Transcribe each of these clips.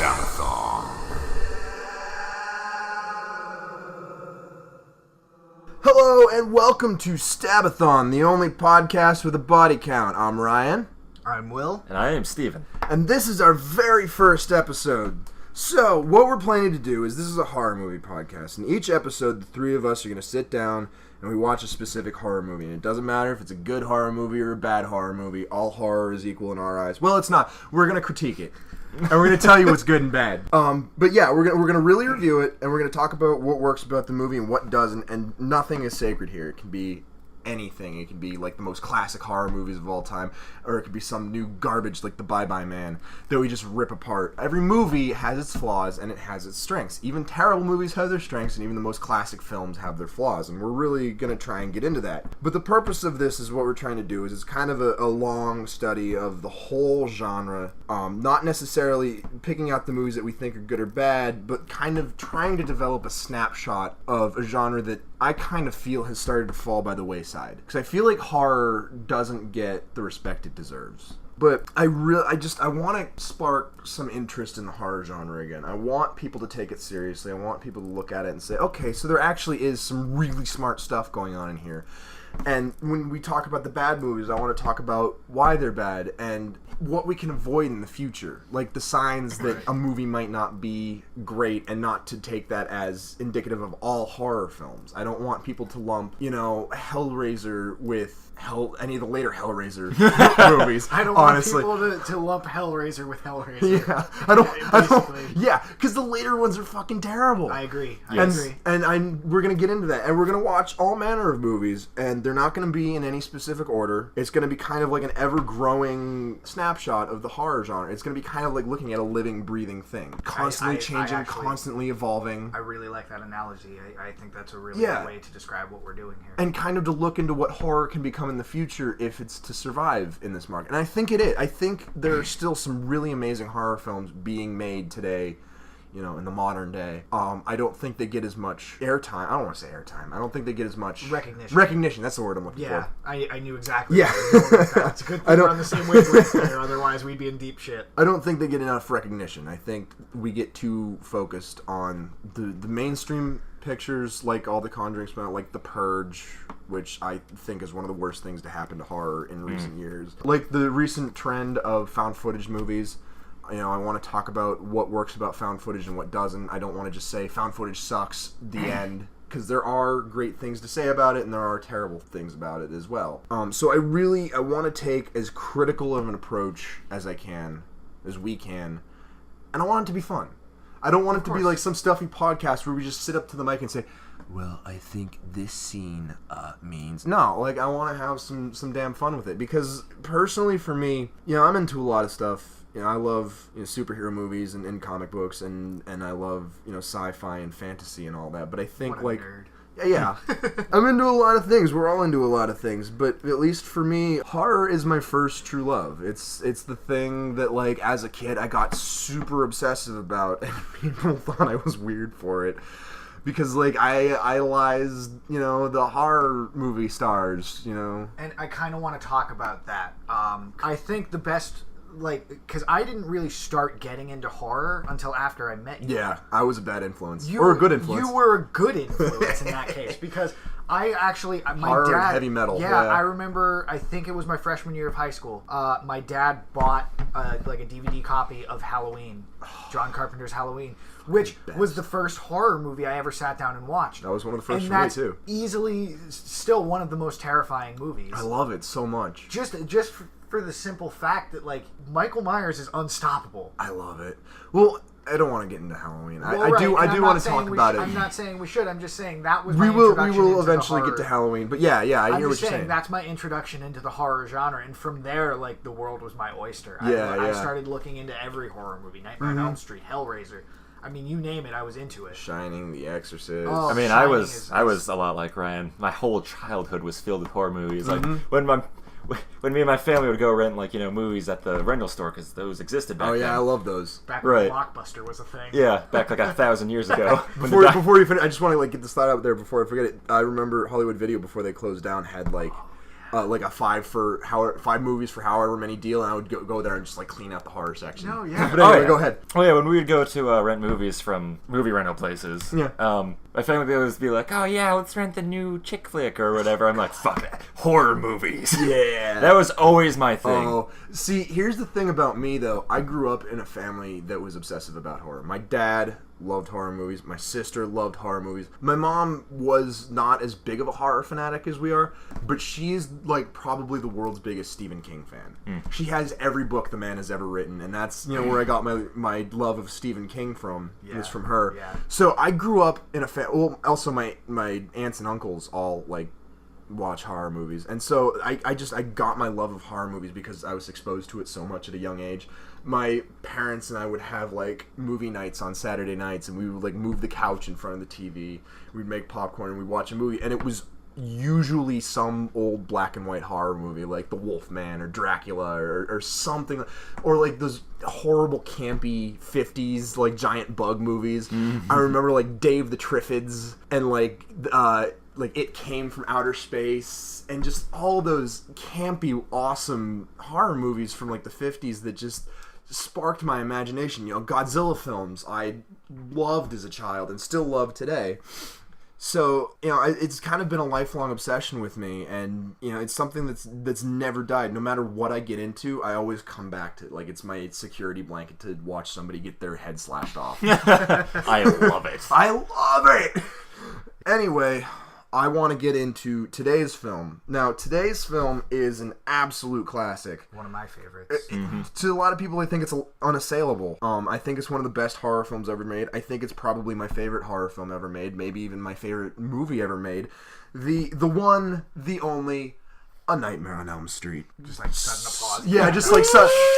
Stabathon. Hello and welcome to Stabathon, the only podcast with a body count. I'm Ryan. I'm Will. And I am Steven. And this is our very first episode. So, what we're planning to do is this is a horror movie podcast. In each episode, the three of us are going to sit down and we watch a specific horror movie. And it doesn't matter if it's a good horror movie or a bad horror movie. All horror is equal in our eyes. Well, it's not. We're going to critique it. And we're going to tell you what's good and bad. But yeah, we're gonna really review it, and we're going to talk about what works about the movie and what doesn't, and nothing is sacred here. It can be anything. It can be like the most classic horror movies of all time, or it could be some new garbage like The Bye-Bye Man that we just rip apart. Every movie has its flaws, and it has its strengths. Even terrible movies have their strengths, and even the most classic films have their flaws, and we're really going to try and get into that. But the purpose of this is what we're trying to do is it's kind of a long study of the whole genre, not necessarily picking out the movies that we think are good or bad, but kind of trying to develop a snapshot of a genre that I kind of feel has started to fall by the wayside. Because I feel like horror doesn't get the respect it deserves. But I want to spark some interest in the horror genre again. I want people to take it seriously. I want people to look at it and say, okay, so there actually is some really smart stuff going on in here. And when we talk about the bad movies, I want to talk about why they're bad and what we can avoid in the future. Like the signs that a movie might not be great, and not to take that as indicative of all horror films. I don't want people to lump, Hellraiser with any of the later Hellraiser movies. I don't honestly. want people to lump Hellraiser with Hellraiser. Yeah, I don't. Yeah, because the later ones are fucking terrible. I agree. And we're gonna get into that, and we're gonna watch all manner of movies, and they're not gonna be in any specific order. It's gonna be kind of like an ever-growing snapshot of the horror genre. It's gonna be kind of like looking at a living, breathing thing, constantly changing, constantly evolving. I really like that analogy. I think that's a really good way to describe what we're doing here. And kind of to look into what horror can become in the future if it's to survive in this market. And I think it is. I think there are still some really amazing horror films being made today, in the modern day. I don't think they get as much airtime. I don't want to say airtime. I don't think they get as much recognition. That's the word I'm looking for. Yeah, I knew exactly. Yeah, it's a good thing we're on the same wavelength there. Otherwise, we'd be in deep shit. I don't think they get enough recognition. I think we get too focused on the mainstream pictures, like all the Conjuring, like The Purge, which I think is one of the worst things to happen to horror in recent years. Like the recent trend of found footage movies. I want to talk about what works about found footage and what doesn't. I don't want to just say found footage sucks, the end, because there are great things to say about it and there are terrible things about it as well. So I want to take as critical of an approach as we can, and I want it to be fun. I don't want it to be like some stuffy podcast where we just sit up to the mic and say, well, I think this scene means... No, like, I want to have some damn fun with it. Because, personally, for me, I'm into a lot of stuff. I love superhero movies and comic books, and I love, sci-fi and fantasy and all that. But I think, what a nerd. Yeah, I'm into a lot of things. We're all into a lot of things. But at least for me, horror is my first true love. It's the thing that, like, as a kid, I got super obsessive about, and people thought I was weird for it. Because, like, I idolized, the horror movie stars, And I kind of want to talk about that. I think the best... because I didn't really start getting into horror until after I met you. Yeah, I was a bad influence. Or a good influence. You were a good influence in that case, because I actually... my horror dad, and heavy metal. Yeah, I remember, I think it was my freshman year of high school. My dad bought a DVD copy of Halloween, John Carpenter's Halloween, which was the first horror movie I ever sat down and watched. That was one of the first for me, too. Easily still one of the most terrifying movies. I love it so much. Just for the simple fact that, like, Michael Myers is unstoppable. I love it. Well, I don't want to get into Halloween. I do want to talk about it. I'm not saying we should. I'm just saying that was my introduction We will eventually get to Halloween. But yeah, I hear what you're saying. That's my introduction into the horror genre, and from there, like, the world was my oyster. I started looking into every horror movie. Nightmare on Elm Street, Hellraiser. I mean, you name it, I was into it. Shining, The Exorcist. I mean, I was a lot like Ryan. My whole childhood was filled with horror movies. Like when me and my family would go rent movies at the rental store, because those existed back then. Oh yeah, I love those. Back when Blockbuster was a thing. Yeah, back like 1,000 years ago. Before you finish, I just want to get this thought out there before I forget it. I remember Hollywood Video, before they closed down, had like a 5 movies for however many deal, and I would go there and just like clean out the horror section. Oh yeah. But anyway, go ahead. Oh yeah, when we would go to rent movies from movie rental places, my family would always be like, "Oh yeah, let's rent the new chick flick or whatever." I'm like, "Fuck that, horror movies." Yeah, that was always my thing. Oh, see, here's the thing about me though. I grew up in a family that was obsessive about horror. My dad loved horror movies. My sister loved horror movies. My mom was not as big of a horror fanatic as we are, but she's like probably the world's biggest Stephen King fan. She has every book the man has ever written, and that's where I got my love of Stephen King from. Yeah. Was from her. Yeah. So I grew up in a well, also my aunts and uncles all like watch horror movies, and so I got my love of horror movies because I was exposed to it so much at a young age. My parents and I would have like movie nights on Saturday nights, and we would like move the couch in front of the TV. We'd make popcorn and we'd watch a movie, and it was usually some old black and white horror movie like The Wolfman or Dracula or something, or like those horrible campy 50s like giant bug movies. I remember like Dave the Triffids and like It Came from Outer Space, and just all those campy awesome horror movies from like the 50s that just sparked my imagination. Godzilla films I loved as a child and still love today. So, it's kind of been a lifelong obsession with me, and, it's something that's never died. No matter what I get into, I always come back to it. Like, it's my security blanket to watch somebody get their head slashed off. I love it. I love it! Anyway, I want to get into today's film. Now, today's film is an absolute classic. One of my favorites. To a lot of people, I think it's unassailable. I think it's one of the best horror films ever made. I think it's probably my favorite horror film ever made. Maybe even my favorite movie ever made. The one, the only, A Nightmare on Elm Street. Just like sudden applause. Yeah, just like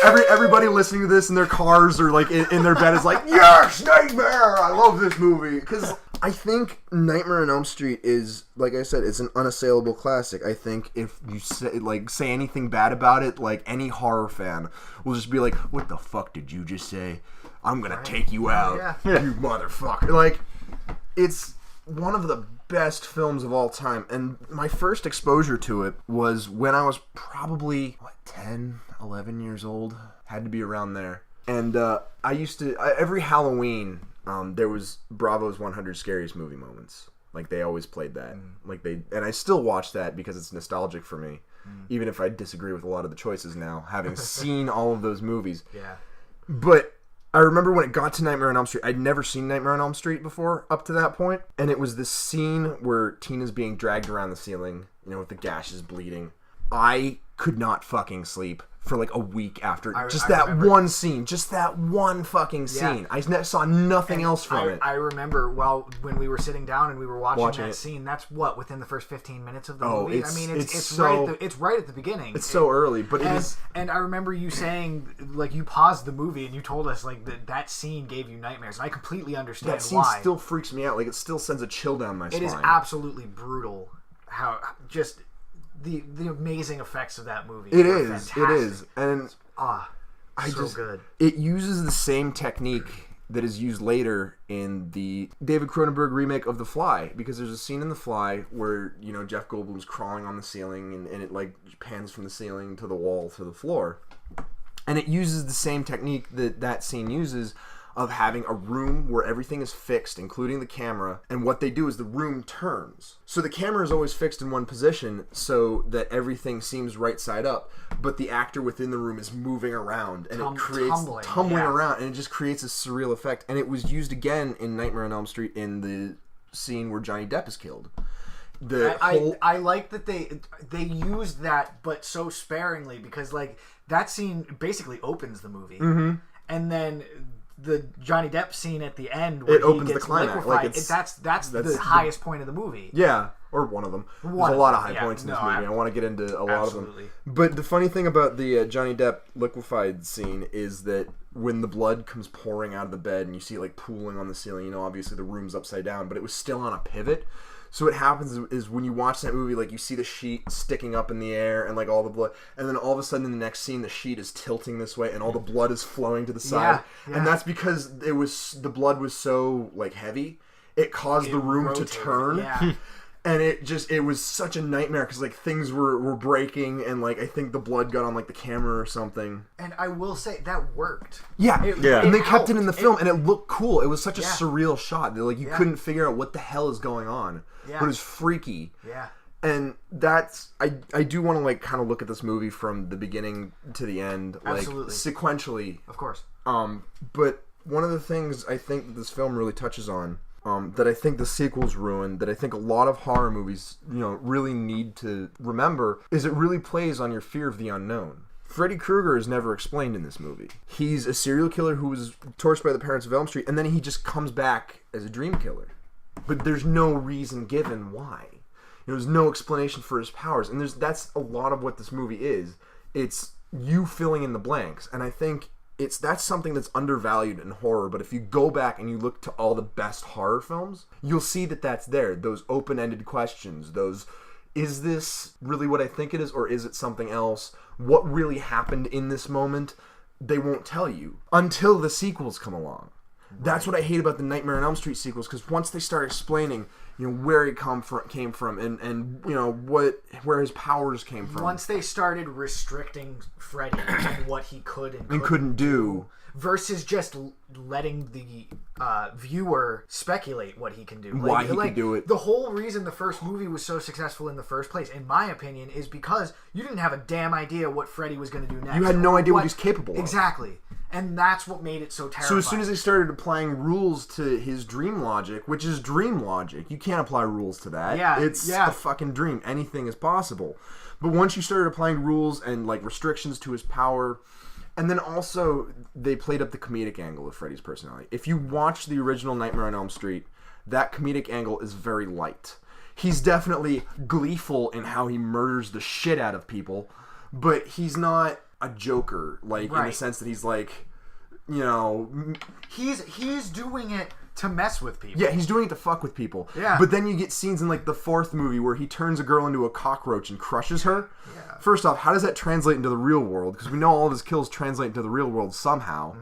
everybody listening to this in their cars or like in their bed is like, yes, Nightmare! I love this movie. Because I think Nightmare on Elm Street is, like I said, it's an unassailable classic. I think if you say anything bad about it, like any horror fan will just be like, what the fuck did you just say? I'm gonna take you out, you motherfucker. Like, it's one of the best films of all time, and my first exposure to it was when I was probably 10, 11 years old. Had to be around there. And I used to every Halloween there was Bravo's 100 Scariest Movie Moments. Like, they always played that. And I still watch that because it's nostalgic for me, even if I disagree with a lot of the choices now, having seen all of those movies. Yeah. But I remember when it got to Nightmare on Elm Street, I'd never seen Nightmare on Elm Street before up to that point, and it was this scene where Tina's being dragged around the ceiling, with the gashes bleeding. I could not fucking sleep for like a week after that one scene, just that one fucking scene. I saw nothing else from it. I remember when we were sitting down and we were watching that scene. That's within the first 15 minutes of the movie. It's right at the beginning. It's so early, but it is. And I remember you saying, like, you paused the movie and you told us like that scene gave you nightmares. And I completely understand why. That scene still freaks me out. Like, it still sends a chill down my spine. It is absolutely brutal. How just the amazing effects of that movie. It is, and good. It uses the same technique that is used later in the David Cronenberg remake of The Fly, because there's a scene in The Fly where Jeff Goldblum's crawling on the ceiling and it like pans from the ceiling to the wall to the floor, and it uses the same technique that scene uses, of having a room where everything is fixed, including the camera, and what they do is the room turns. So the camera is always fixed in one position so that everything seems right side up, but the actor within the room is moving around, and it creates tumbling around, and it just creates a surreal effect. And it was used again in Nightmare on Elm Street in the scene where Johnny Depp is killed. I like that they used that, but so sparingly, because like that scene basically opens the movie, and then the Johnny Depp scene at the end where it opens he gets the climax. Liquefied, that's the highest point of the movie. Yeah, or one of them. There's a lot of high points in this movie. I want to get into a lot of them. But the funny thing about the Johnny Depp liquefied scene is that when the blood comes pouring out of the bed and you see it like pooling on the ceiling, obviously the room's upside down, but it was still on a pivot. So what happens is when you watch that movie, like, you see the sheet sticking up in the air and like all the blood, and then all of a sudden in the next scene the sheet is tilting this way and all the blood is flowing to the side. And that's because the blood was so like heavy, it caused the room to turn. And it was such a nightmare because like things were breaking and like I think the blood got on like the camera or something. And I will say that worked. Yeah, and they kept it in the film and it looked cool. It was such a surreal shot that like you couldn't figure out what the hell is going on. Yeah. But it was freaky. Yeah. And that's I do want to like kind of look at this movie from the beginning to the end, like sequentially, of course. But one of the things I think that this film really touches on, that I think the sequels ruined, that I think a lot of horror movies, really need to remember, is it really plays on your fear of the unknown. Freddy Krueger is never explained in this movie. He's a serial killer who was tortured by the parents of Elm Street, and then he just comes back as a dream killer. But there's no reason given why. There's no explanation for his powers, and that's a lot of what this movie is. It's you filling in the blanks, and I think that's something that's undervalued in horror. But if you go back and you look to all the best horror films, you'll see that that's there. Those open-ended questions. Is this really what I think it is, or is it something else? What really happened in this moment? They won't tell you until the sequels come along. That's what I hate about the Nightmare on Elm Street sequels, because once they start explaining, where he came from, and where his powers came from. Once they started restricting Freddy and what he could and couldn't do, versus just letting the viewer speculate what he can do, why he can do it. The whole reason the first movie was so successful in the first place, in my opinion, is because you didn't have a damn idea what Freddy was going to do next. You had no idea what he's capable of. Exactly. And that's what made it so terrifying. So as soon as they started applying rules to his dream logic, which is dream logic, you can't apply rules to that. Yeah, it's a fucking dream. Anything is possible. But once you started applying rules and like restrictions to his power, and then also they played up the comedic angle of Freddy's personality. If you watch the original Nightmare on Elm Street, that comedic angle is very light. He's definitely gleeful in how he murders the shit out of people, but he's not a joker, like in the sense that he's like, he's doing it to mess with people. Yeah, he's doing it to fuck with people. Yeah. But then you get scenes in like the fourth movie where he turns a girl into a cockroach and crushes her. Yeah. First off, how does that translate into the real world? Because we know all of his kills translate into the real world somehow.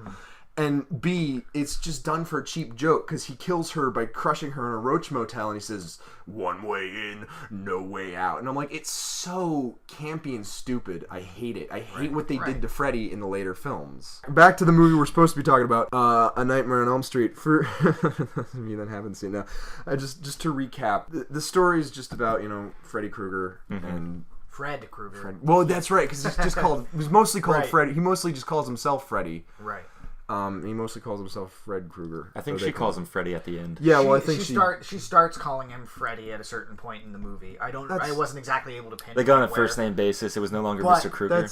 And B, it's just done for a cheap joke because he kills her by crushing her in a roach motel and he says, "One way in, no way out." And I'm like, it's so campy and stupid. I hate it. I hate what they did to Freddy in the later films. Back to the movie we're supposed to be talking about, A Nightmare on Elm Street. For those of you that haven't seen it now, just to recap, the story is just about, Freddy Krueger and... Fred Krueger. Well, that's right, because it was mostly called Freddy. He mostly just calls himself Freddy. Right. He mostly calls himself Fred Krueger. I think she calls him Freddy at the end. Yeah, well, I think she starts calling him Freddy at a certain point in the movie. I wasn't exactly able to pinpoint. They go on a first name basis. It was no longer Mr. Krueger.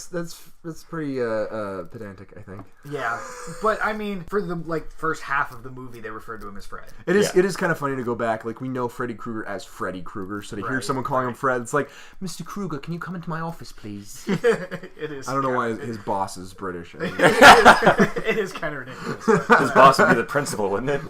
That's pretty pedantic, I think. Yeah, but I mean, for the first half of the movie, they referred to him as Fred. It is kind of funny to go back. Like, we know Freddy Krueger as Freddy Krueger, so to hear someone calling him Fred, it's like, "Mr. Krueger, can you come into my office, please?" It is. I don't know why his boss is British. It is kind of ridiculous. His boss would be the principal, wouldn't it?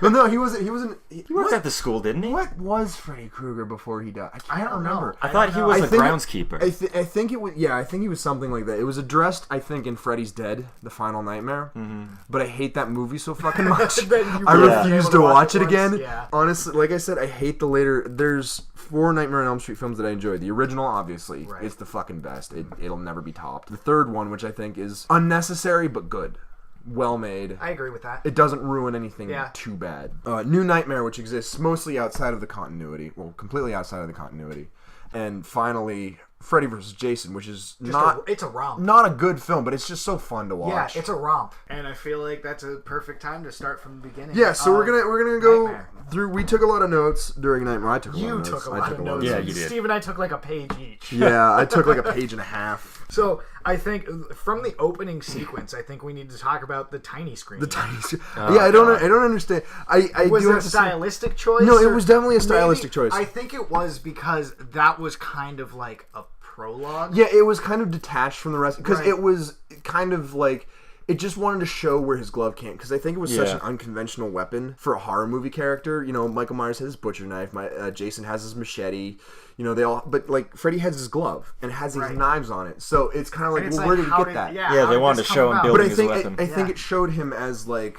Well, no, he wasn't. He worked at the school, didn't he? What was Freddy Krueger before he died? I don't remember. I thought he was a groundskeeper. I think it was. Yeah, I think he was something like that. It was addressed, I think, in Freddy's Dead, The Final Nightmare. Mm-hmm. But I hate that movie so fucking much. I refuse to watch it again. Yeah. Honestly, like I said, I hate the later. There's 4 Nightmare on Elm Street films that I enjoyed. The original, obviously, it's the fucking best. It'll never be topped. The third one, which I think is unnecessary but good. Well made. I agree with that. It doesn't ruin anything too bad. New Nightmare, which exists mostly outside of the continuity. Well, completely outside of the continuity. And finally, Freddy vs. Jason, which is it's a romp. Not a good film, but it's just so fun to watch. Yeah, it's a romp. And I feel like that's a perfect time to start from the beginning. Yeah, so we're gonna go through. We took a lot of notes during Nightmare. I took a lot of notes. You took a lot of notes. Yeah, you did. Steve and I took like a page each. Yeah, I took like a page and a half. So I think from the opening sequence, I think we need to talk about the tiny screen. The tiny screen. I don't understand. Was it a stylistic choice? No, it was definitely a stylistic choice. I think it was because that was kind of like a prologue. Yeah, it was kind of detached from the rest because it was kind of like it just wanted to show where his glove came because I think it was such an unconventional weapon for a horror movie character. Michael Myers has his butcher knife. Jason has his machete. They all, but like Freddy has his glove and has these knives on it. So it's kind of like, well, where did he get that? Yeah, they wanted to show him building his weapon. I think it showed him as like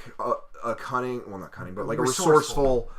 a cunning, well, not cunning, but like a resourceful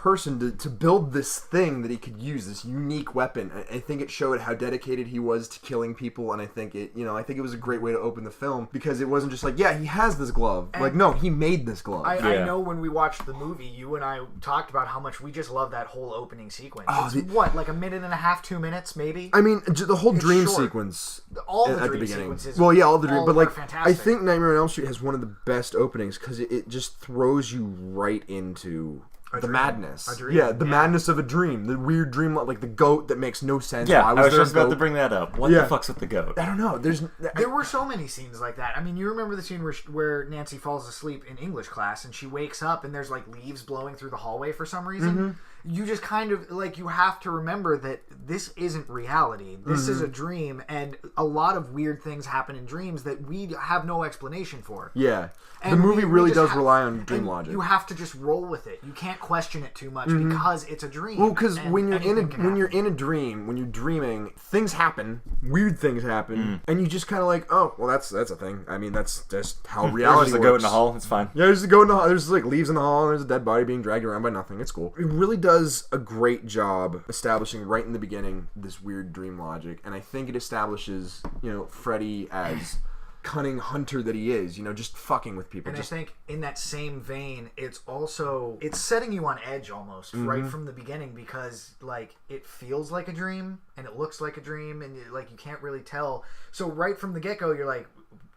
person to build this thing that he could use, this unique weapon. I think it showed how dedicated he was to killing people, and I think it was a great way to open the film, because it wasn't just like, yeah, he has this glove. And like, no, he made this glove. I know when we watched the movie, you and I talked about how much we just love that whole opening sequence. It's like a minute and a half, 2 minutes, maybe? I mean, the whole dream sequence. All the dream sequences. Well, yeah, all the dream. But, like, fantastic. I think Nightmare on Elm Street has one of the best openings, because it just throws you right into the madness. The madness of a dream. The weird dream, like the goat that makes no sense. Yeah, I was just about to bring that up. What the fuck's with the goat? I don't know. There were so many scenes like that. I mean, you remember the scene where Nancy falls asleep in English class and she wakes up and there's like leaves blowing through the hallway for some reason? Mm-hmm. You just kind of, like, you have to remember that this isn't reality. This is a dream, and a lot of weird things happen in dreams that we have no explanation for. Yeah. And the movie really does rely on dream logic. You have to just roll with it. You can't question it too much because it's a dream. Well, because when you're in a dream, when you're dreaming, things happen, weird things happen, and you just kind of like, oh, well, that's a thing. I mean, that's just how reality works. There's a goat in the hall. It's fine. Yeah, there's a goat in the hall. There's like leaves in the hall, and there's a dead body being dragged around by nothing. It's cool. It really does a great job establishing right in the beginning this weird dream logic, and I think it establishes, Freddy as cunning hunter that he is, just fucking with people. And I think in that same vein, it's setting you on edge almost right from the beginning, because like it feels like a dream and it looks like a dream, and you can't really tell. So right from the get-go, you're like,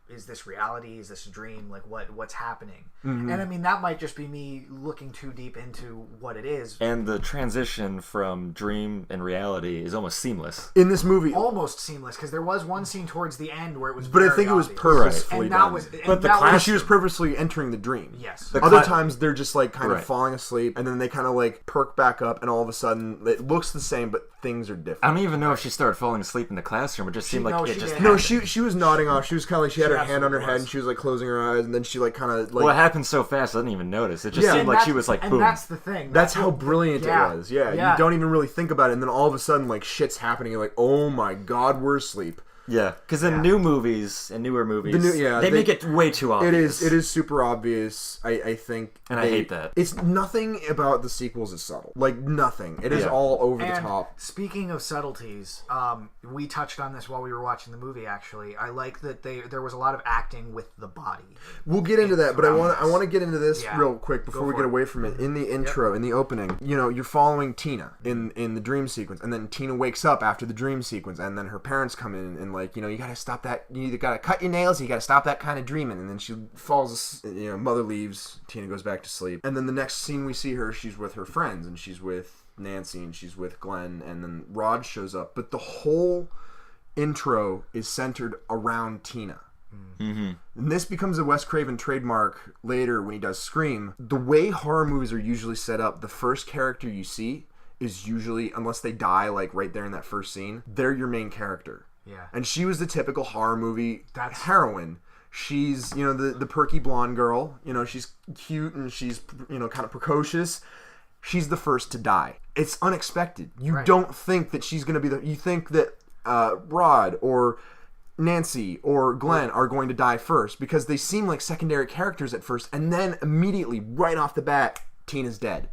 is this reality? Is this a dream? Like, what's happening? Mm-hmm. And I mean, that might just be me looking too deep into what it is. And the transition from dream and reality is almost seamless in this movie. Almost seamless, because there was one scene towards the end where it was. But I think it was purposefully done. She was purposely entering the dream. Yes. Other times they're just like kind of falling asleep, and then they kind of like perk back up, and all of a sudden it looks the same, but things are different. I don't even know if she started falling asleep in the classroom. It just seemed like it just. No, she was nodding off. She was kind of like she had her hand on her head, and she was like closing her eyes, and then she like kind of like. Well, it happened so fast I didn't even notice. It just seemed like she was like boom. And that's the thing. That's how brilliant it was. Yeah, you don't even really think about it, and then all of a sudden like shit's happening. You're like, oh my god, we're asleep. Yeah, because in newer movies, they make it way too obvious. It is super obvious, I think. And I hate that. It's nothing about the sequels is subtle. Like, nothing. It is all over the top. Speaking of subtleties, we touched on this while we were watching the movie, actually. I like that there was a lot of acting with the body. We'll get into that, but I want to get into this real quick before we get away from it. In the intro, in the opening, you're following Tina in the dream sequence, and then Tina wakes up after the dream sequence, and then her parents come in and like, you gotta stop that. You either gotta cut your nails, or you gotta stop that kind of dreaming. And then she falls. Mother leaves. Tina goes back to sleep. And then the next scene we see her, she's with her friends, and she's with Nancy, and she's with Glenn, and then Rod shows up. But the whole intro is centered around Tina. Mm-hmm. And this becomes a Wes Craven trademark later when he does Scream. The way horror movies are usually set up, the first character you see is usually, unless they die like right there in that first scene, they're your main character. Yeah. And she was the typical horror movie heroine. She's, the perky blonde girl. She's cute and she's, kind of precocious. She's the first to die. It's unexpected. You don't think that she's going to be you think that Rod or Nancy or Glenn are going to die first, because they seem like secondary characters at first, and then immediately, right off the bat, Tina's dead.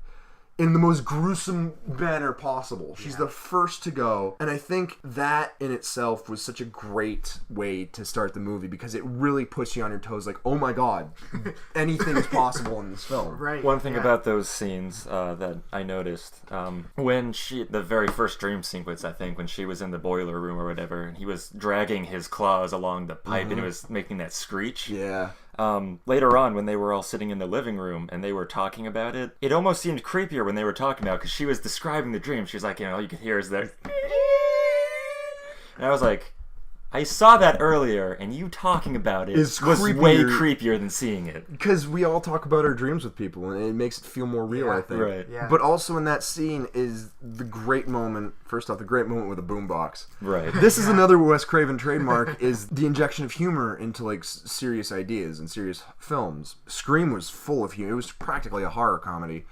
In the most gruesome manner possible. She's the first to go. And I think that in itself was such a great way to start the movie, because it really puts you on your toes, like, oh my god, anything is possible in this film. Right. One thing about those scenes that I noticed, when the very first dream sequence, I think, when she was in the boiler room or whatever, and he was dragging his claws along the pipe and it was making that screech. Yeah. Later on, when they were all sitting in the living room and they were talking about it, it almost seemed creepier when they were talking about it, because she was describing the dream. She was like, all you could hear is that. And I was like, I saw that earlier, and you talking about it was way creepier than seeing it. Because we all talk about our dreams with people, and it makes it feel more real, I think. Right. Yeah. But also in that scene is the great moment, first off, the great moment with a boombox. Right. This is another Wes Craven trademark, is the injection of humor into, like, serious ideas and serious films. Scream was full of humor. It was practically a horror comedy.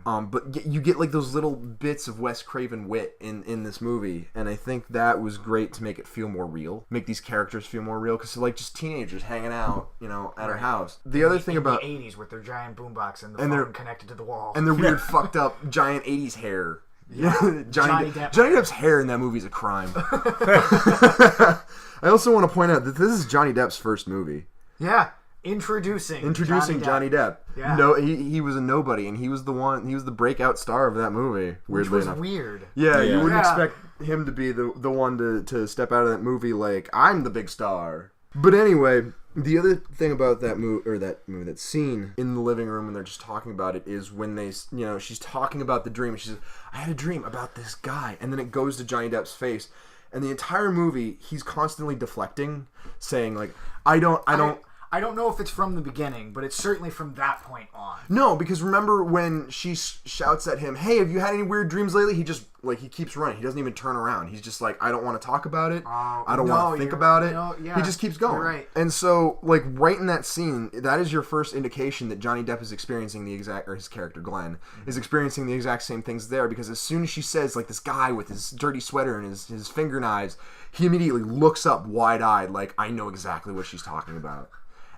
But you get like those little bits of Wes Craven wit in this movie, and I think that was great to make it feel more real, make these characters feel more real, because they're like just teenagers hanging out, at her house. The other thing about the 80s with their giant boombox and the phone connected to the wall and their weird fucked up giant 80s hair. Yeah, Johnny Depp's hair in that movie is a crime. I also want to point out that this is Johnny Depp's first movie. Yeah. Introducing Johnny Depp. Yeah. No, he was a nobody, and he was the breakout star of that movie. Which was enough. Weird. Yeah, you wouldn't expect him to be the one to step out of that movie like, I'm the big star. But anyway, the other thing about that scene in the living room when they're just talking about it is when they, she's talking about the dream, and she says, I had a dream about this guy, and then it goes to Johnny Depp's face, and the entire movie he's constantly deflecting, saying like, I don't know if it's from the beginning, but it's certainly from that point on. No, because remember when she shouts at him, hey, have you had any weird dreams lately? He just, he keeps running. He doesn't even turn around. He's just like, I don't want to talk about it. I don't want to think about it. He just keeps going. You're right. And so, right in that scene, that is your first indication that Johnny Depp is experiencing his character, Glenn, is experiencing the exact same things there, because as soon as she says, this guy with his dirty sweater and his finger knives, he immediately looks up wide-eyed, like, I know exactly what she's talking about.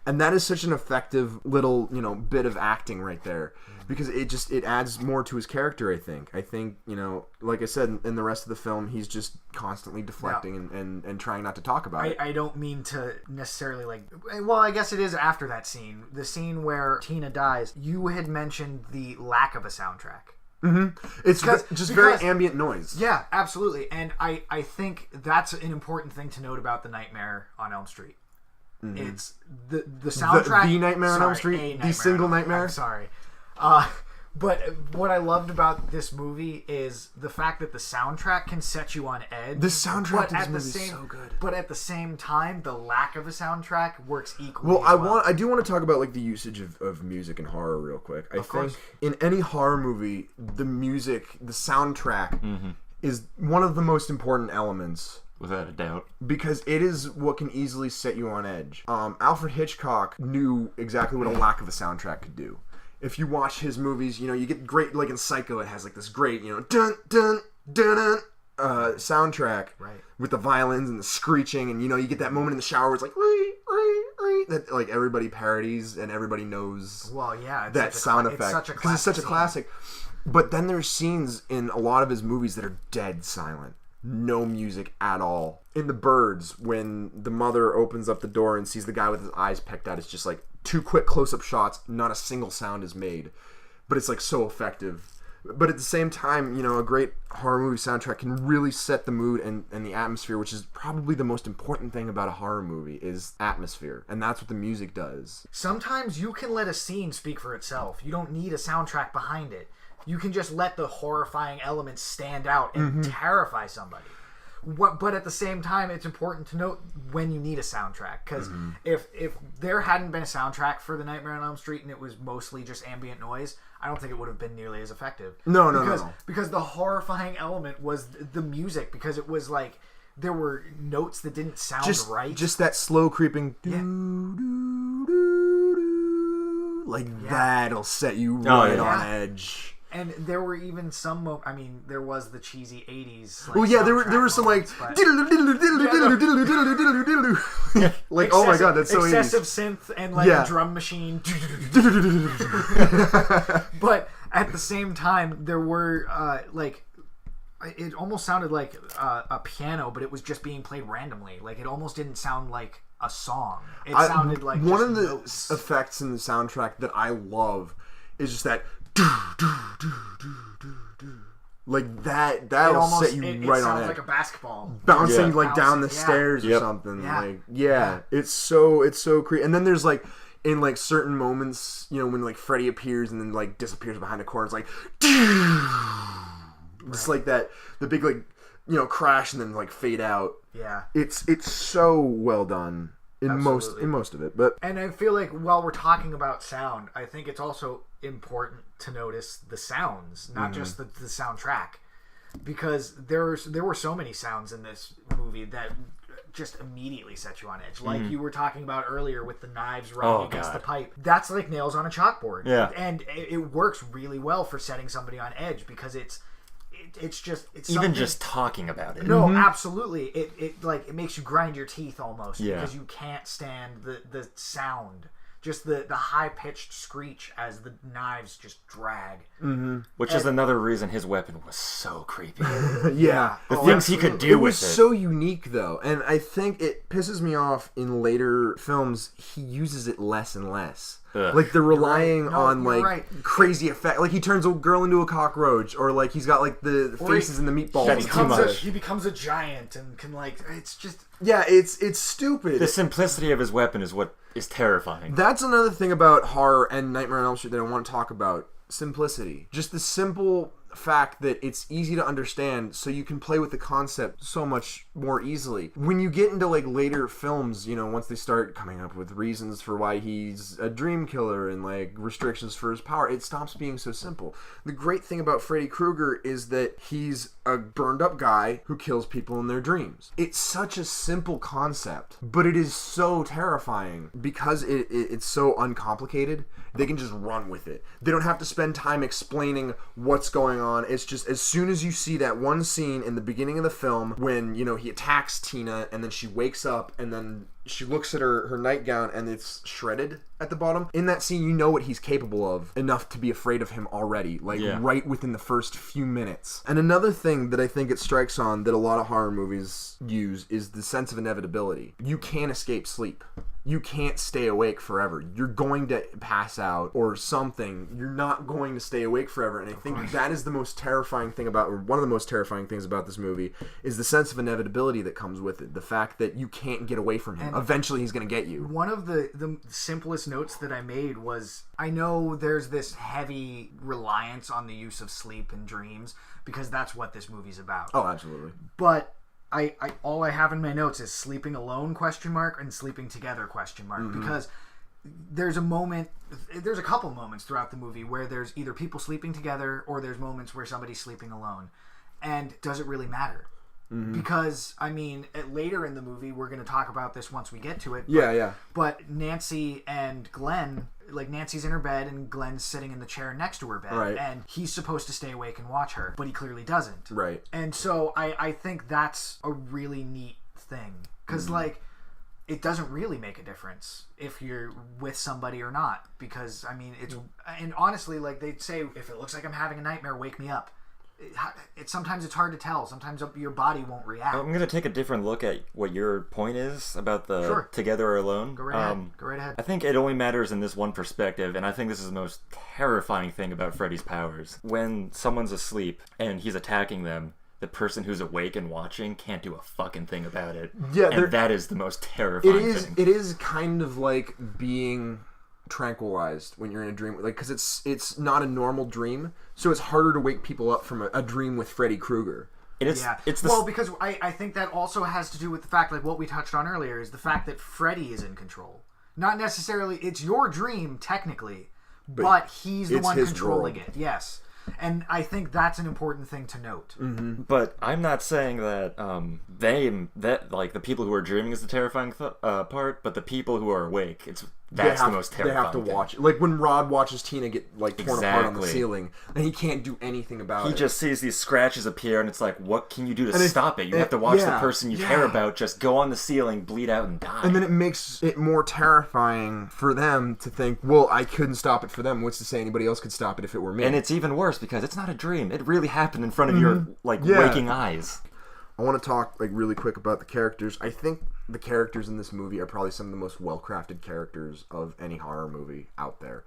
And that is such an effective little, bit of acting right there, because it adds more to his character, I think. Like I said, in the rest of the film, he's just constantly deflecting and trying not to talk about it. I don't mean to necessarily, I guess it is after that scene. The scene where Tina dies, you had mentioned the lack of a soundtrack. Mm-hmm. It's just very ambient noise. Yeah, absolutely. And I think that's an important thing to note about The Nightmare on Elm Street. Mm-hmm. It's the soundtrack. The Nightmare on Elm Street. The single nightmare. I'm sorry. But what I loved about this movie is the fact that the soundtrack can set you on edge. The soundtrack to this movie is so good. But at the same time, the lack of a soundtrack works equally. Well, I do want to talk about the usage of music in horror real quick. I think in any horror movie, the music, the soundtrack, is one of the most important elements. Without a doubt. Because it is what can easily set you on edge. Alfred Hitchcock knew exactly what a lack of a soundtrack could do. If you watch his movies, you get great, in Psycho, it has this great, dun dun dun dun soundtrack, right, with the violins and the screeching, and you get that moment in the shower where it's that everybody parodies and everybody knows. Well, yeah, that sound effect because it's such a classic. But then there's scenes in a lot of his movies that are dead silent. No music at all. In The Birds, when the mother opens up the door and sees the guy with his eyes pecked out, it's just two quick close-up shots, not a single sound is made. But it's so effective. But at the same time, a great horror movie soundtrack can really set the mood and the atmosphere, which is probably the most important thing about a horror movie, is atmosphere. And that's what the music does. Sometimes you can let a scene speak for itself. You don't need a soundtrack behind it. You can just let the horrifying elements stand out and terrify somebody. But at the same time, it's important to note when you need a soundtrack. Because if there hadn't been a soundtrack for The Nightmare on Elm Street and it was mostly just ambient noise, I don't think it would have been nearly as effective. No. Because the horrifying element was the music. Because it was there were notes that didn't sound right. Just that slow creeping... That'll set you right on edge. And there were even some there was the cheesy 80s. There were some oh my god, that's so excessive 80s. Synth and a drum machine. But at the same time, there were it almost sounded like a piano, but it was just being played randomly. It almost didn't sound like a song. It sounded like one of the notes. Effects in the soundtrack that I love is just that. That'll set you right on edge. It sounds like a basketball bouncing down the stairs or something. It's so creepy. And then there's in certain moments, when Freddy appears and then disappears behind a corner, it's just that the big crash and then fade out. Yeah, it's so well done in most of it. And I feel while we're talking about sound, I think it's also important to notice the sounds, not just the soundtrack, because there were so many sounds in this movie that work just immediately sets you on edge. Like you were talking about earlier with the knives running against the pipe. That's like nails on a chalkboard. Yeah. And it works really well for setting somebody on edge because it's even just talking about it. No, absolutely. It makes you grind your teeth almost because you can't stand the sound. Just the high-pitched screech as the knives just drag. Which is another reason his weapon was so creepy. Yeah. The things he could do with it. It was so unique, though. And I think it pisses me off in later films, he uses it less and less. Ugh. Like they're relying on crazy effect. Like he turns a girl into a cockroach, or like he's got like the faces and the meatballs. He becomes a giant and can it's just it's stupid. The simplicity of his weapon is what is terrifying. That's another thing about horror and Nightmare on Elm Street that I want to talk about. Simplicity. Just the simple fact that it's easy to understand, so you can play with the concept so much more easily. When you get into like later films, once they start coming up with reasons for why he's a dream killer and like restrictions for his power, it stops being so simple. The great thing about Freddy Krueger is that he's a burned up guy who kills people in their dreams. It's such a simple concept, but it is so terrifying because it's so uncomplicated. They can just run with it. They don't have to spend time explaining what's going on. It's just as soon as you see that one scene in the beginning of the film when, he attacks Tina and then she wakes up and then she looks at her nightgown and it's shredded at the bottom. In that scene, you know what he's capable of enough to be afraid of him already, right within the first few minutes. And another thing that I think it strikes on that a lot of horror movies use is the sense of inevitability. You can't escape sleep. You can't stay awake forever. You're going to pass out or something. You're not going to stay awake forever. And I think that is the most terrifying thing about, or one of the most terrifying things about this movie, is the sense of inevitability that comes with it. The fact that you can't get away from him. And eventually he's going to get you. One of the simplest notes that I made was, I know there's this heavy reliance on the use of sleep and dreams because that's what this movie's about. Oh, absolutely. But I all I have in my notes is sleeping alone ? And sleeping together ? Because there's a couple moments throughout the movie where there's either people sleeping together or there's moments where somebody's sleeping alone. And does it really matter? Because, later in the movie, we're going to talk about this once we get to it. But Nancy and Glenn, Nancy's in her bed and Glenn's sitting in the chair next to her bed. Right. And he's supposed to stay awake and watch her, but he clearly doesn't. Right. And so I think that's a really neat thing. Because, it doesn't really make a difference if you're with somebody or not. Because, it's... And honestly, they'd say, if it looks like I'm having a nightmare, wake me up. Sometimes it's hard to tell. Sometimes your body won't react. I'm going to take a different look at what your point is about the together or alone. Go right ahead. I think it only matters in this one perspective, and I think this is the most terrifying thing about Freddy's powers. When someone's asleep and he's attacking them, the person who's awake and watching can't do a fucking thing about it. Yeah, and that is the most terrifying thing. It is kind of like being tranquilized when you're in a dream, because it's not a normal dream, so it's harder to wake people up from a dream with Freddy Krueger. Because I think that also has to do with the fact, what we touched on earlier, is the fact that Freddy is in control. Not necessarily, it's your dream technically, but he's the one controlling it. Yes. And I think that's an important thing to note. Mm-hmm. But I'm not saying that the people who are dreaming is the terrifying part, but the people who are awake, that's the most terrifying. They have to watch it. Like when Rod watches Tina get torn apart on the ceiling, and he can't do anything about it. He just sees these scratches appear, and it's like, what can you do to stop it? You have to watch the person you care about just go on the ceiling, bleed out, and die. And then it makes it more terrifying for them to think, well, I couldn't stop it for them. What's to say anybody else could stop it if it were me? And it's even worse because it's not a dream. It really happened in front of your waking eyes. I want to talk really quick about the characters. I think the characters in this movie are probably some of the most well-crafted characters of any horror movie out there.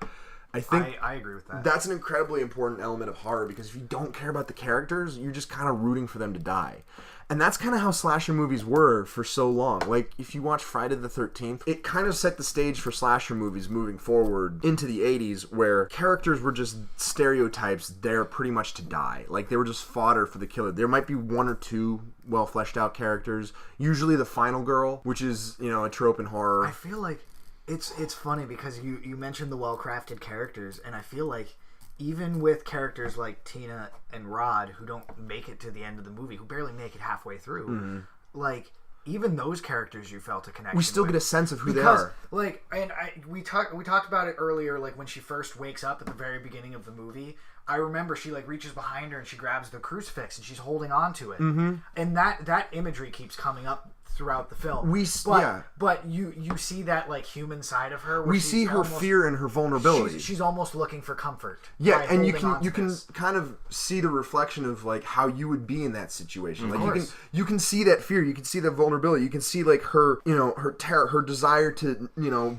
I think I agree with that. That's an incredibly important element of horror, because if you don't care about the characters, you're just kind of rooting for them to die. And that's kind of how slasher movies were for so long. Like, if you watch Friday the 13th, it kind of set the stage for slasher movies moving forward into the 80s, where characters were just stereotypes there pretty much to die. Like, they were just fodder for the killer. There might be one or two well fleshed out characters. Usually the final girl, which is, a trope in horror. I feel like it's funny because you mentioned the well-crafted characters, and I feel like even with characters like Tina and Rod, who don't make it to the end of the movie, who barely make it halfway through, even those characters you felt a connection. We still with. get a sense of who they are. Like, we talked about it earlier. Like when she first wakes up at the very beginning of the movie, I remember she like reaches behind her and she grabs the crucifix and she's holding on to it. Mm-hmm. And that imagery keeps coming up throughout the film. But you see that like human side of her. We see her fear and her vulnerability. She's almost looking for comfort. Yeah, and you can kind of see the reflection of like how you would be in that situation. Like you can see that fear, you can see that vulnerability, you can see like her, her terror, her desire to,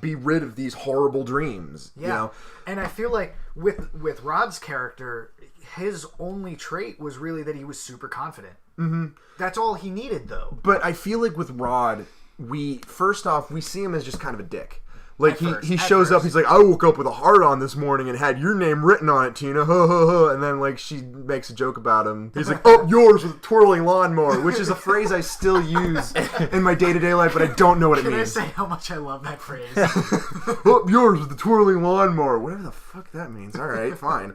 be rid of these horrible dreams. Yeah. And I feel like with Rod's character, his only trait was really that he was super confident. Mm-hmm. That's all he needed, though. But I feel like with Rod, we see him as just kind of a dick. Like he shows up, he's like, I woke up with a heart on this morning and had your name written on it, Tina. Ho ho ho. And then like she makes a joke about him. He's like, oh, yours with a twirling lawnmower, which is a phrase I still use in my day-to-day life, but I don't know what it means. Can I say how much I love that phrase? Oh, yours with the twirling lawnmower. Whatever the fuck that means. All right, fine.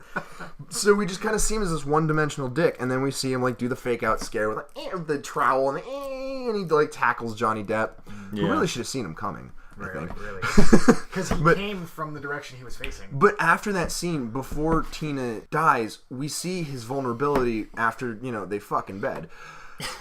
So we just kind of see him as this one-dimensional dick, and then we see him like do the fake-out scare with like the trowel and he like tackles Johnny Depp. Yeah. We really should have seen him coming. Really. Because he came from the direction he was facing. But after that scene, before Tina dies, we see his vulnerability after, they fuck in bed.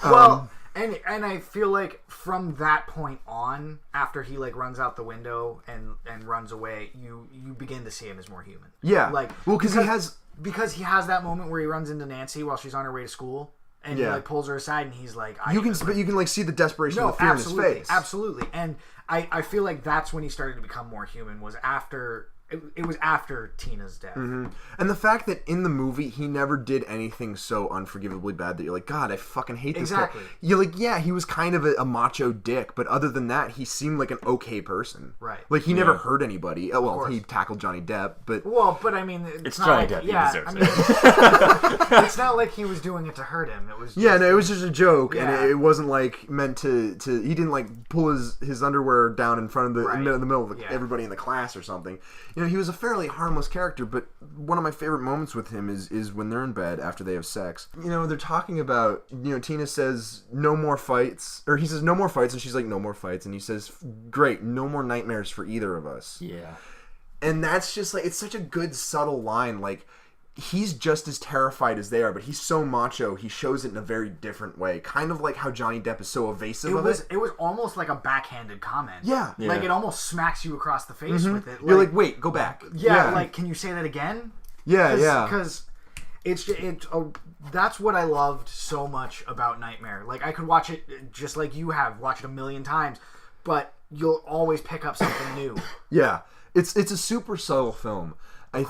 Well, and I feel like from that point on, after he like runs out the window and runs away, you begin to see him as more human. Yeah. Like, well, because he has that moment where he runs into Nancy while she's on her way to school. And he like pulls her aside, and he's like, but you can like see the desperation of the fear in his face. Absolutely. And I feel like that's when he started to become more human. Was after it was after Tina's death. Mm-hmm. And the fact that in the movie he never did anything so unforgivably bad that you're like, God, I fucking hate this guy. You're like, yeah, he was kind of a macho dick, but other than that, he seemed like an okay person. Right. Like he never hurt anybody. Well, he tackled Johnny Depp, but I mean, it's not Johnny like, Depp. He yeah, deserves it. It's not like he was doing it to hurt him. It was just, it was just a joke, and it wasn't like meant to. He didn't like pull his underwear down in front of in the middle of everybody in the class or something. He was a fairly harmless character, but one of my favorite moments with him is when they're in bed after they have sex. They're talking about, Tina says, no more fights, or he says, no more fights, and she's like, no more fights, and he says, great, no more nightmares for either of us. Yeah. And that's just like, it's such a good, subtle line, like, he's just as terrified as they are, but he's so macho, he shows it in a very different way. Kind of like how Johnny Depp is so evasive of it. It was almost like a backhanded comment. Yeah. Like, it almost smacks you across the face with it. You're like, wait, go back. Yeah, like, can you say that again? Yeah. Because that's what I loved so much about Nightmare. Like, I could watch it just like you have, watch it a million times, but you'll always pick up something new. Yeah. It's a super subtle film. I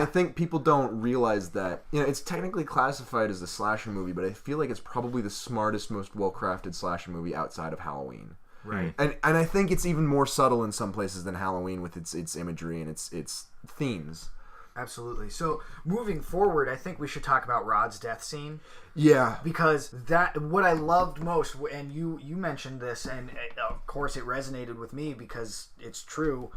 think people don't realize that, it's technically classified as a slasher movie, but I feel like it's probably the smartest, most well-crafted slasher movie outside of Halloween. Right. And I think it's even more subtle in some places than Halloween with its imagery and its themes. Absolutely. So, moving forward, I think we should talk about Rod's death scene. Yeah. Because what I loved most, and you mentioned this, and of course it resonated with me because it's true.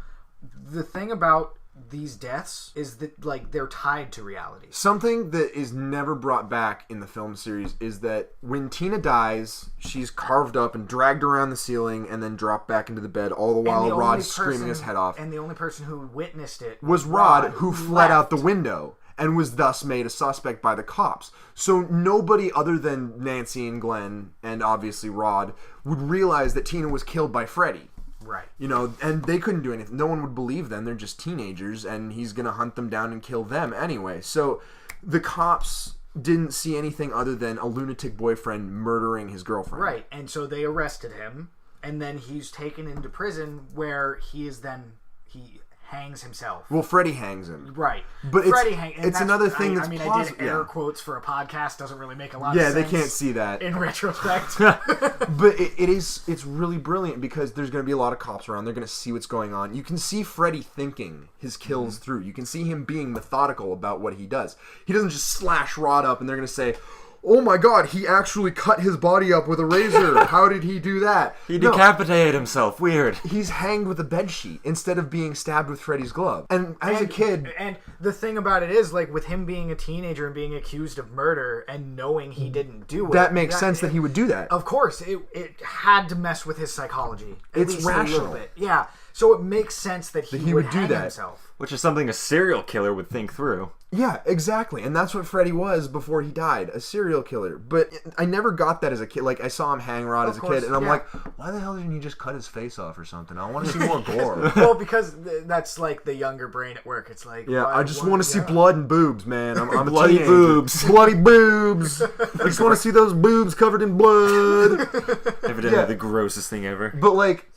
The thing about these deaths is that like they're tied to reality. Something that is never brought back in the film series is that when Tina dies, she's carved up and dragged around the ceiling and then dropped back into the bed, all the while Rod's screaming his head off. And the only person who witnessed it was Rod, who fled out the window and was thus made a suspect by the cops. So nobody other than Nancy and Glenn, and obviously Rod, would realize that Tina was killed by Freddy. Right. And they couldn't do anything. No one would believe them. They're just teenagers, and he's going to hunt them down and kill them anyway. So the cops didn't see anything other than a lunatic boyfriend murdering his girlfriend. Right. And so they arrested him, and then he's taken into prison where he hangs himself. Well, Freddy hangs him. Right. But it's another thing that's plausible. I did air quotes for a podcast. Doesn't really make a lot of sense. Yeah, they can't see that. In retrospect. But it's really brilliant because there's going to be a lot of cops around. They're going to see what's going on. You can see Freddy thinking his kills through. You can see him being methodical about what he does. He doesn't just slash Rod up and they're going to say, oh my god, he actually cut his body up with a razor. How did he do that? He decapitated himself. Weird. He's hanged with a bedsheet instead of being stabbed with Freddy's glove. And as a kid... And the thing about it is, like, with him being a teenager and being accused of murder and knowing he didn't do it... That makes sense that he would do that. Of course. It had to mess with his psychology. It's rational. A little bit. Yeah. So it makes sense that he would do hang that. himself. Which is something a serial killer would think through. Yeah, exactly. And that's what Freddy was before he died, a serial killer. But I never got that as a kid. Like, I saw him hang Rod as a kid, and I'm like, why the hell didn't you just cut his face off or something? I want to see more gore. Well, because that's like the younger brain at work. It's like... Yeah, I just want to see blood and boobs, man. I'm a bloody teenager. boobs. Bloody boobs. I just want to see those boobs covered in blood. Evidently the grossest thing ever. But, like,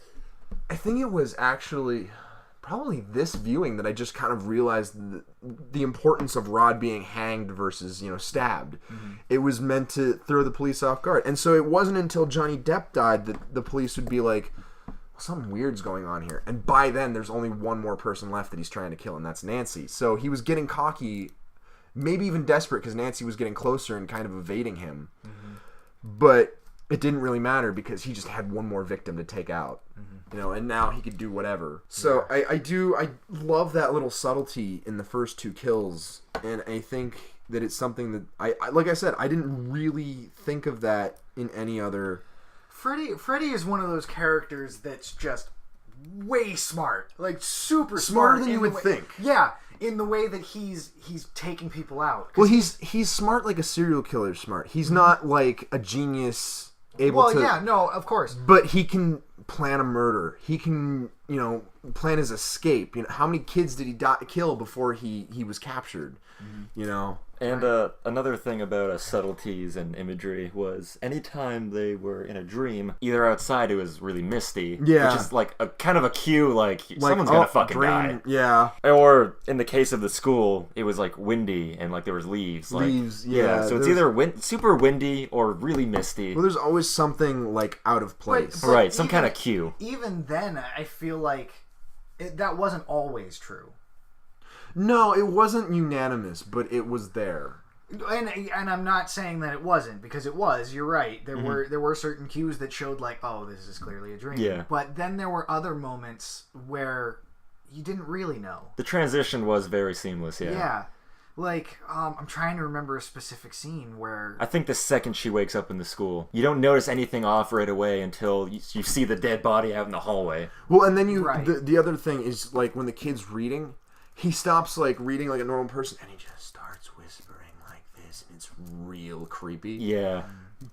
I think it was actually... probably this viewing that I just kind of realized the importance of Rod being hanged versus, stabbed. Mm-hmm. It was meant to throw the police off guard. And so it wasn't until Johnny Depp died that the police would be like, well, something weird's going on here. And by then, there's only one more person left that he's trying to kill, and that's Nancy. So he was getting cocky, maybe even desperate, because Nancy was getting closer and kind of evading him. Mm-hmm. But it didn't really matter because he just had one more victim to take out. Mm-hmm. And now he could do whatever. So I love that little subtlety in the first two kills, and I think that it's something that I like I said, I didn't really think of that in any other. Freddy is one of those characters that's just way smart, like super smarter than you would way, think. Yeah, in the way that he's taking people out. Well, he's smart like a serial killer smart. He's not like a genius able to. Well, yeah, no, of course. But he can plan a murder. He can, plan his escape. How many kids did he kill before he was captured? Mm-hmm. And another thing about subtleties and imagery was anytime they were in a dream, either outside it was really misty, which is like a kind of a cue, like someone's gonna fucking die. Yeah. Or in the case of the school, it was like windy and like there was leaves. Yeah. So it's either super windy or really misty. Well, there's always something like out of place. Right. Some kind of cue. Even then, I feel like that wasn't always true. No, it wasn't unanimous, but it was there. And I'm not saying that it wasn't, because it was. You're right. There were certain cues that showed like, oh, this is clearly a dream. Yeah. But then there were other moments where you didn't really know. The transition was very seamless. Yeah. Yeah. Like, I'm trying to remember a specific scene where... I think the second she wakes up in the school, you don't notice anything off right away until you see the dead body out in the hallway. Well, and then the other thing is, like, when the kid's reading, he stops, like, reading like a normal person, and he just starts whispering like this, and it's real creepy. Yeah.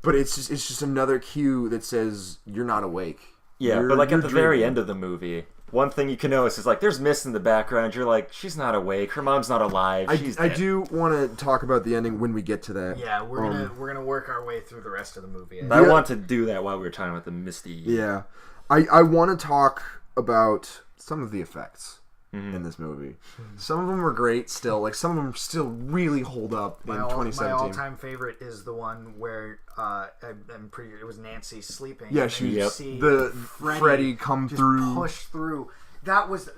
But it's just another cue that says, you're not awake. Yeah, but like at the very end of the movie... One thing you can notice is like there's mist in the background. You're like, she's not awake. Her mom's not alive. She's dead. I do want to talk about the ending when we get to that. Yeah, we're gonna work our way through the rest of the movie. I want to do that while we were talking about the misty. Yeah, I want to talk about some of the effects in this movie. Some of them were great still. Like some of them still really hold up in 2017. My all-time favorite is the one where it was Nancy sleeping. Yeah, see Freddy come through, push through. That was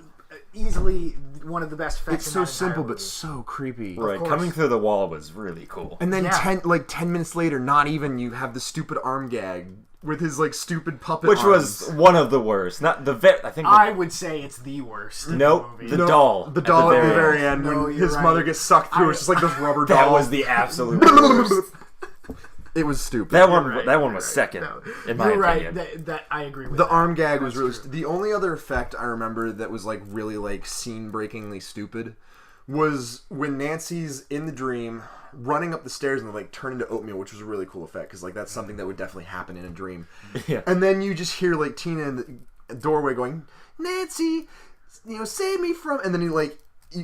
easily one of the best effects. It's so simple but so creepy. Right, coming through the wall was really cool. And then 10 minutes later, not even, you have the stupid arm gag with his like stupid puppet which arms. Was one of the worst. Not the I think I would say it's the worst. Nope, the doll. The doll at the very end when his mother gets sucked through. It's just like this rubber doll. That was the absolute worst. It was stupid. That one was second, in my opinion. That I agree with. The arm gag was really... The only other effect I remember that was like really like scene-breakingly stupid was when Nancy's in the dream, running up the stairs and like turn into oatmeal, which was a really cool effect because like that's something that would definitely happen in a dream. Yeah. And then you just hear like Tina in the doorway going, "Nancy, save me from..." And then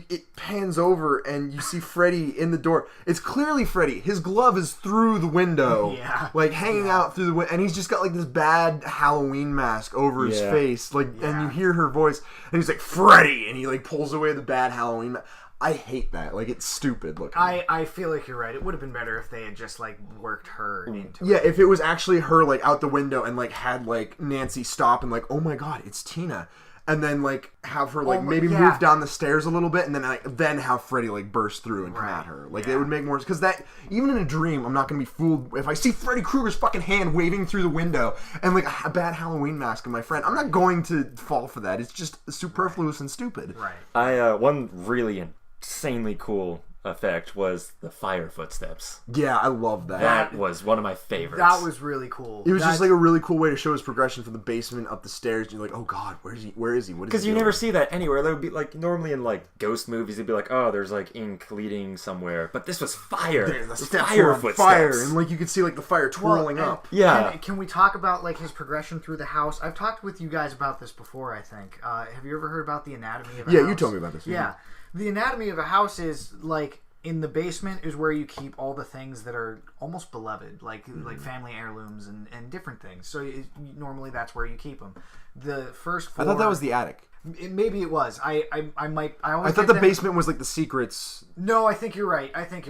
it pans over and you see Freddy in the door. It's clearly Freddy. His glove is through the window, like hanging out through the window, and he's just got like this bad Halloween mask over his face. And you hear her voice, and he's like, "Freddy," and he like pulls away the bad Halloween mask. I hate that. Like, it's stupid looking. I feel like you're right. It would have been better if they had just like worked her into it. If it was actually her like out the window and like had like Nancy stop and like, "Oh my god, it's Tina." and then like have her like yeah. move down the stairs a little bit, and then have Freddy like burst through and come at her. Like it would make more because that even in a dream, I'm not gonna be fooled if I see Freddy Krueger's fucking hand waving through the window and like a bad Halloween mask of my friend. I'm not going to fall for that. It's just superfluous and stupid. Right. One really insanely cool effect was the fire footsteps. Yeah, I love that. That was one of my favorites. That was really cool. It was just like a really cool way to show his progression from the basement up the stairs. And you're like, oh god, where is he? What is he? Because you never see that anywhere. That would be like normally in like ghost movies, it'd be like, oh, there's like ink leading somewhere, but this was fire. The steps fire were on footsteps. fire, and like you could see like the fire twirling up. Yeah. Can we talk about like his progression through the house? I've talked with you guys about this before. I think. Have you ever heard about the anatomy of a house? Yeah, you told me about this. Yeah, the anatomy of a house is like. In the basement is where you keep all the things that are almost beloved, like family heirlooms and different things. So normally that's where you keep them. The first floor... I thought that was the attic. Maybe it was. I thought the basement was like the secrets. No, I think you're right. I think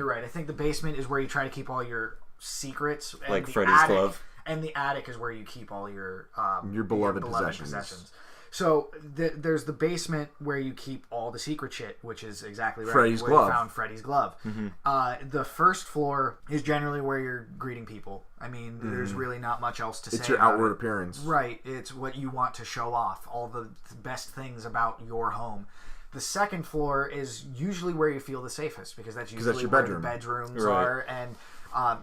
the basement is where you try to keep all your secrets. And like the Freddy's attic, glove. And the attic is where you keep all your beloved possessions. So there's the basement where you keep all the secret shit, which is exactly right. Freddy's where glove. You found Freddy's glove. Mm-hmm. The first floor is generally where you're greeting people. I mean, there's really not much else to say. It's your outward appearance. Right. It's what you want to show off. All the best things about your home. The second floor is usually where you feel the safest because that's usually your where bedroom. the bedrooms Right. are and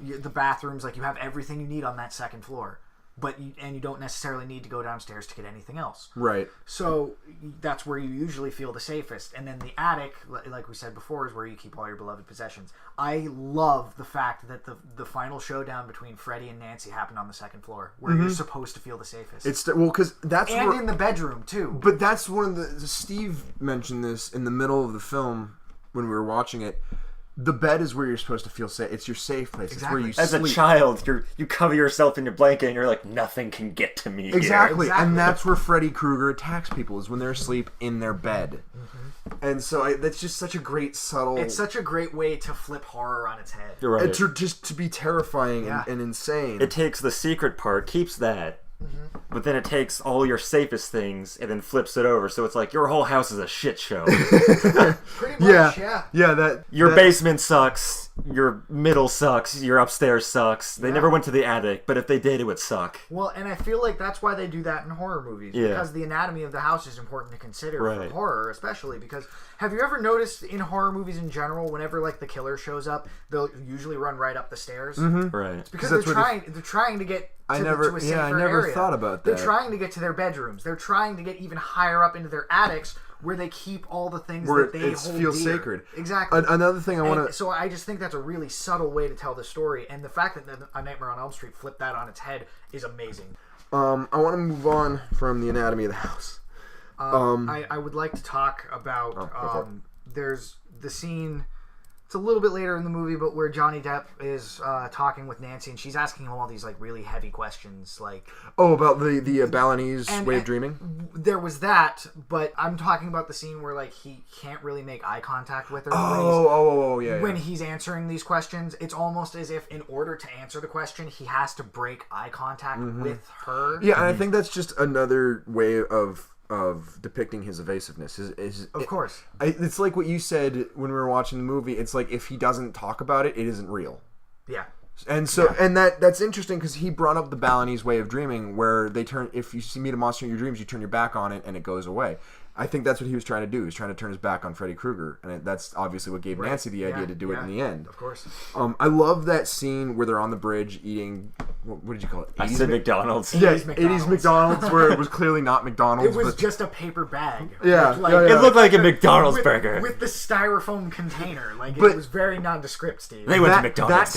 the bathrooms. Like you have everything you need on that second floor. But you don't necessarily need to go downstairs to get anything else. Right. So that's where you usually feel the safest. And then the attic, like we said before, is where you keep all your beloved possessions. I love the fact that the final showdown between Freddy and Nancy happened on the second floor, where you're supposed to feel the safest. Because that's and in the bedroom too. But that's one of the Steve mentioned this in the middle of the film when we were watching it. The bed is where you're supposed to feel safe. It's your safe place. Exactly. It's where you As sleep. a child, you cover yourself in your blanket and you're like, nothing can get to me. Exactly. Exactly. And that's where Freddy Krueger attacks people, is when they're asleep in their bed. And so that's just such a great subtle... It's such a great way to flip horror on its head. You're right. to be terrifying and insane. It takes the secret part, keeps that, but then it takes all your safest things and then flips it over. So it's like your whole house is a shit show. Pretty much, yeah. Yeah, Your basement sucks. Your middle sucks. Your upstairs sucks. They never went to the attic, but if they did, it would suck. Well, and I feel like that's why they do that in horror movies. Yeah. Because the anatomy of the house is important to consider Right. for horror, especially because have you ever noticed in horror movies in general, whenever like the killer shows up, they'll usually run right up the stairs? Right. It's because That's they're what trying to get to, I never to a safer area. thought about They're that. trying to get to their bedrooms. They're trying to get even higher up into their attics where they keep all the things Where that they it hold feels dear. sacred. Exactly. Another thing I want to... So I just think that's a really subtle way to tell the story, and the fact that A Nightmare on Elm Street flipped that on its head is amazing. I want to move on from the anatomy of the house. I would like to talk about there's the scene. It's a little bit later in the movie, but where Johnny Depp is talking with Nancy, and she's asking him all these like really heavy questions, like about the Balinese way of dreaming. There was that, but I'm talking about the scene where like he can't really make eye contact with her. Yeah. When he's answering these questions, it's almost as if in order to answer the question, he has to break eye contact with her. Yeah, and I think that's just another way of depicting his evasiveness. Of course. It's like what you said when we were watching the movie. It's like if he doesn't talk about it, it isn't real. Yeah. And so, and that's interesting because he brought up the Balinese way of dreaming, where they turn, if you meet a monster in your dreams, you turn your back on it and it goes away. I think that's what he was trying to do. He was trying to turn his back on Freddy Krueger, and that's obviously what gave Nancy the idea to do it in the end. Of course. I love that scene where they're on the bridge eating. What did you call it? I said McDonald's. Yeah, 80s 80s McDonald's, where it was clearly not McDonald's. It was but just a paper bag. Yeah, yeah. It looked like a McDonald's burger. With the styrofoam container. Like, But- it was very nondescript, Steve. They went to McDonald's.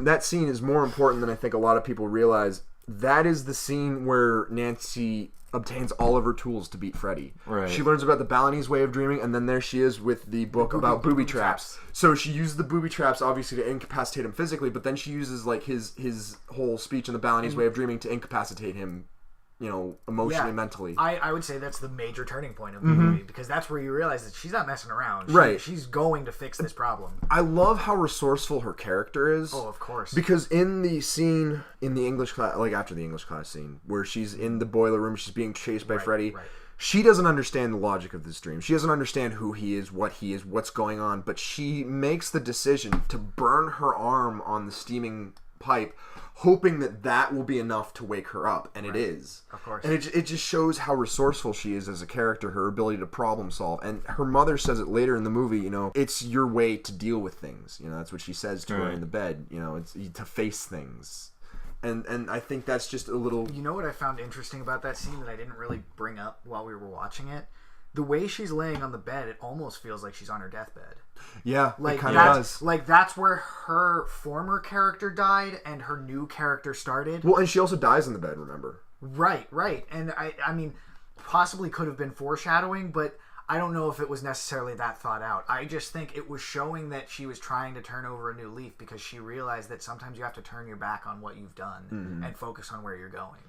That scene is more important than I think a lot of people realize. That is the scene where Nancy obtains all of her tools to beat Freddy. Right. She learns about the Balinese way of dreaming, and then there she is with the book about booby traps. So she uses the booby traps obviously to incapacitate him physically, but then she uses like his whole speech in the Balinese way of dreaming to incapacitate him emotionally, mentally. I would say that's the major turning point of the movie, because that's where you realize that she's not messing around. Right. She's going to fix this problem. I love how resourceful her character is. Oh, of course. Because in the scene in the English class, like after the English class scene, where she's in the boiler room, she's being chased by Freddy. Right. She doesn't understand the logic of this dream. She doesn't understand who he is, what's going on. But she makes the decision to burn her arm on the steaming pipe, hoping that will be enough to wake her up, and it is. Of course. And it just shows how resourceful she is as a character, her ability to problem solve. And her mother says it later in the movie, it's your way to deal with things. That's what she says to her in the bed. It's to face things. And I think that's just a little... You know what I found interesting about that scene that I didn't really bring up while we were watching it? The way she's laying on the bed, it almost feels like she's on her deathbed. Yeah, like, it kind of does. Like, that's where her former character died and her new character started. Well, and she also dies in the bed, remember? Right. And I mean, possibly could have been foreshadowing, but I don't know if it was necessarily that thought out. I just think it was showing that she was trying to turn over a new leaf, because she realized that sometimes you have to turn your back on what you've done and focus on where you're going.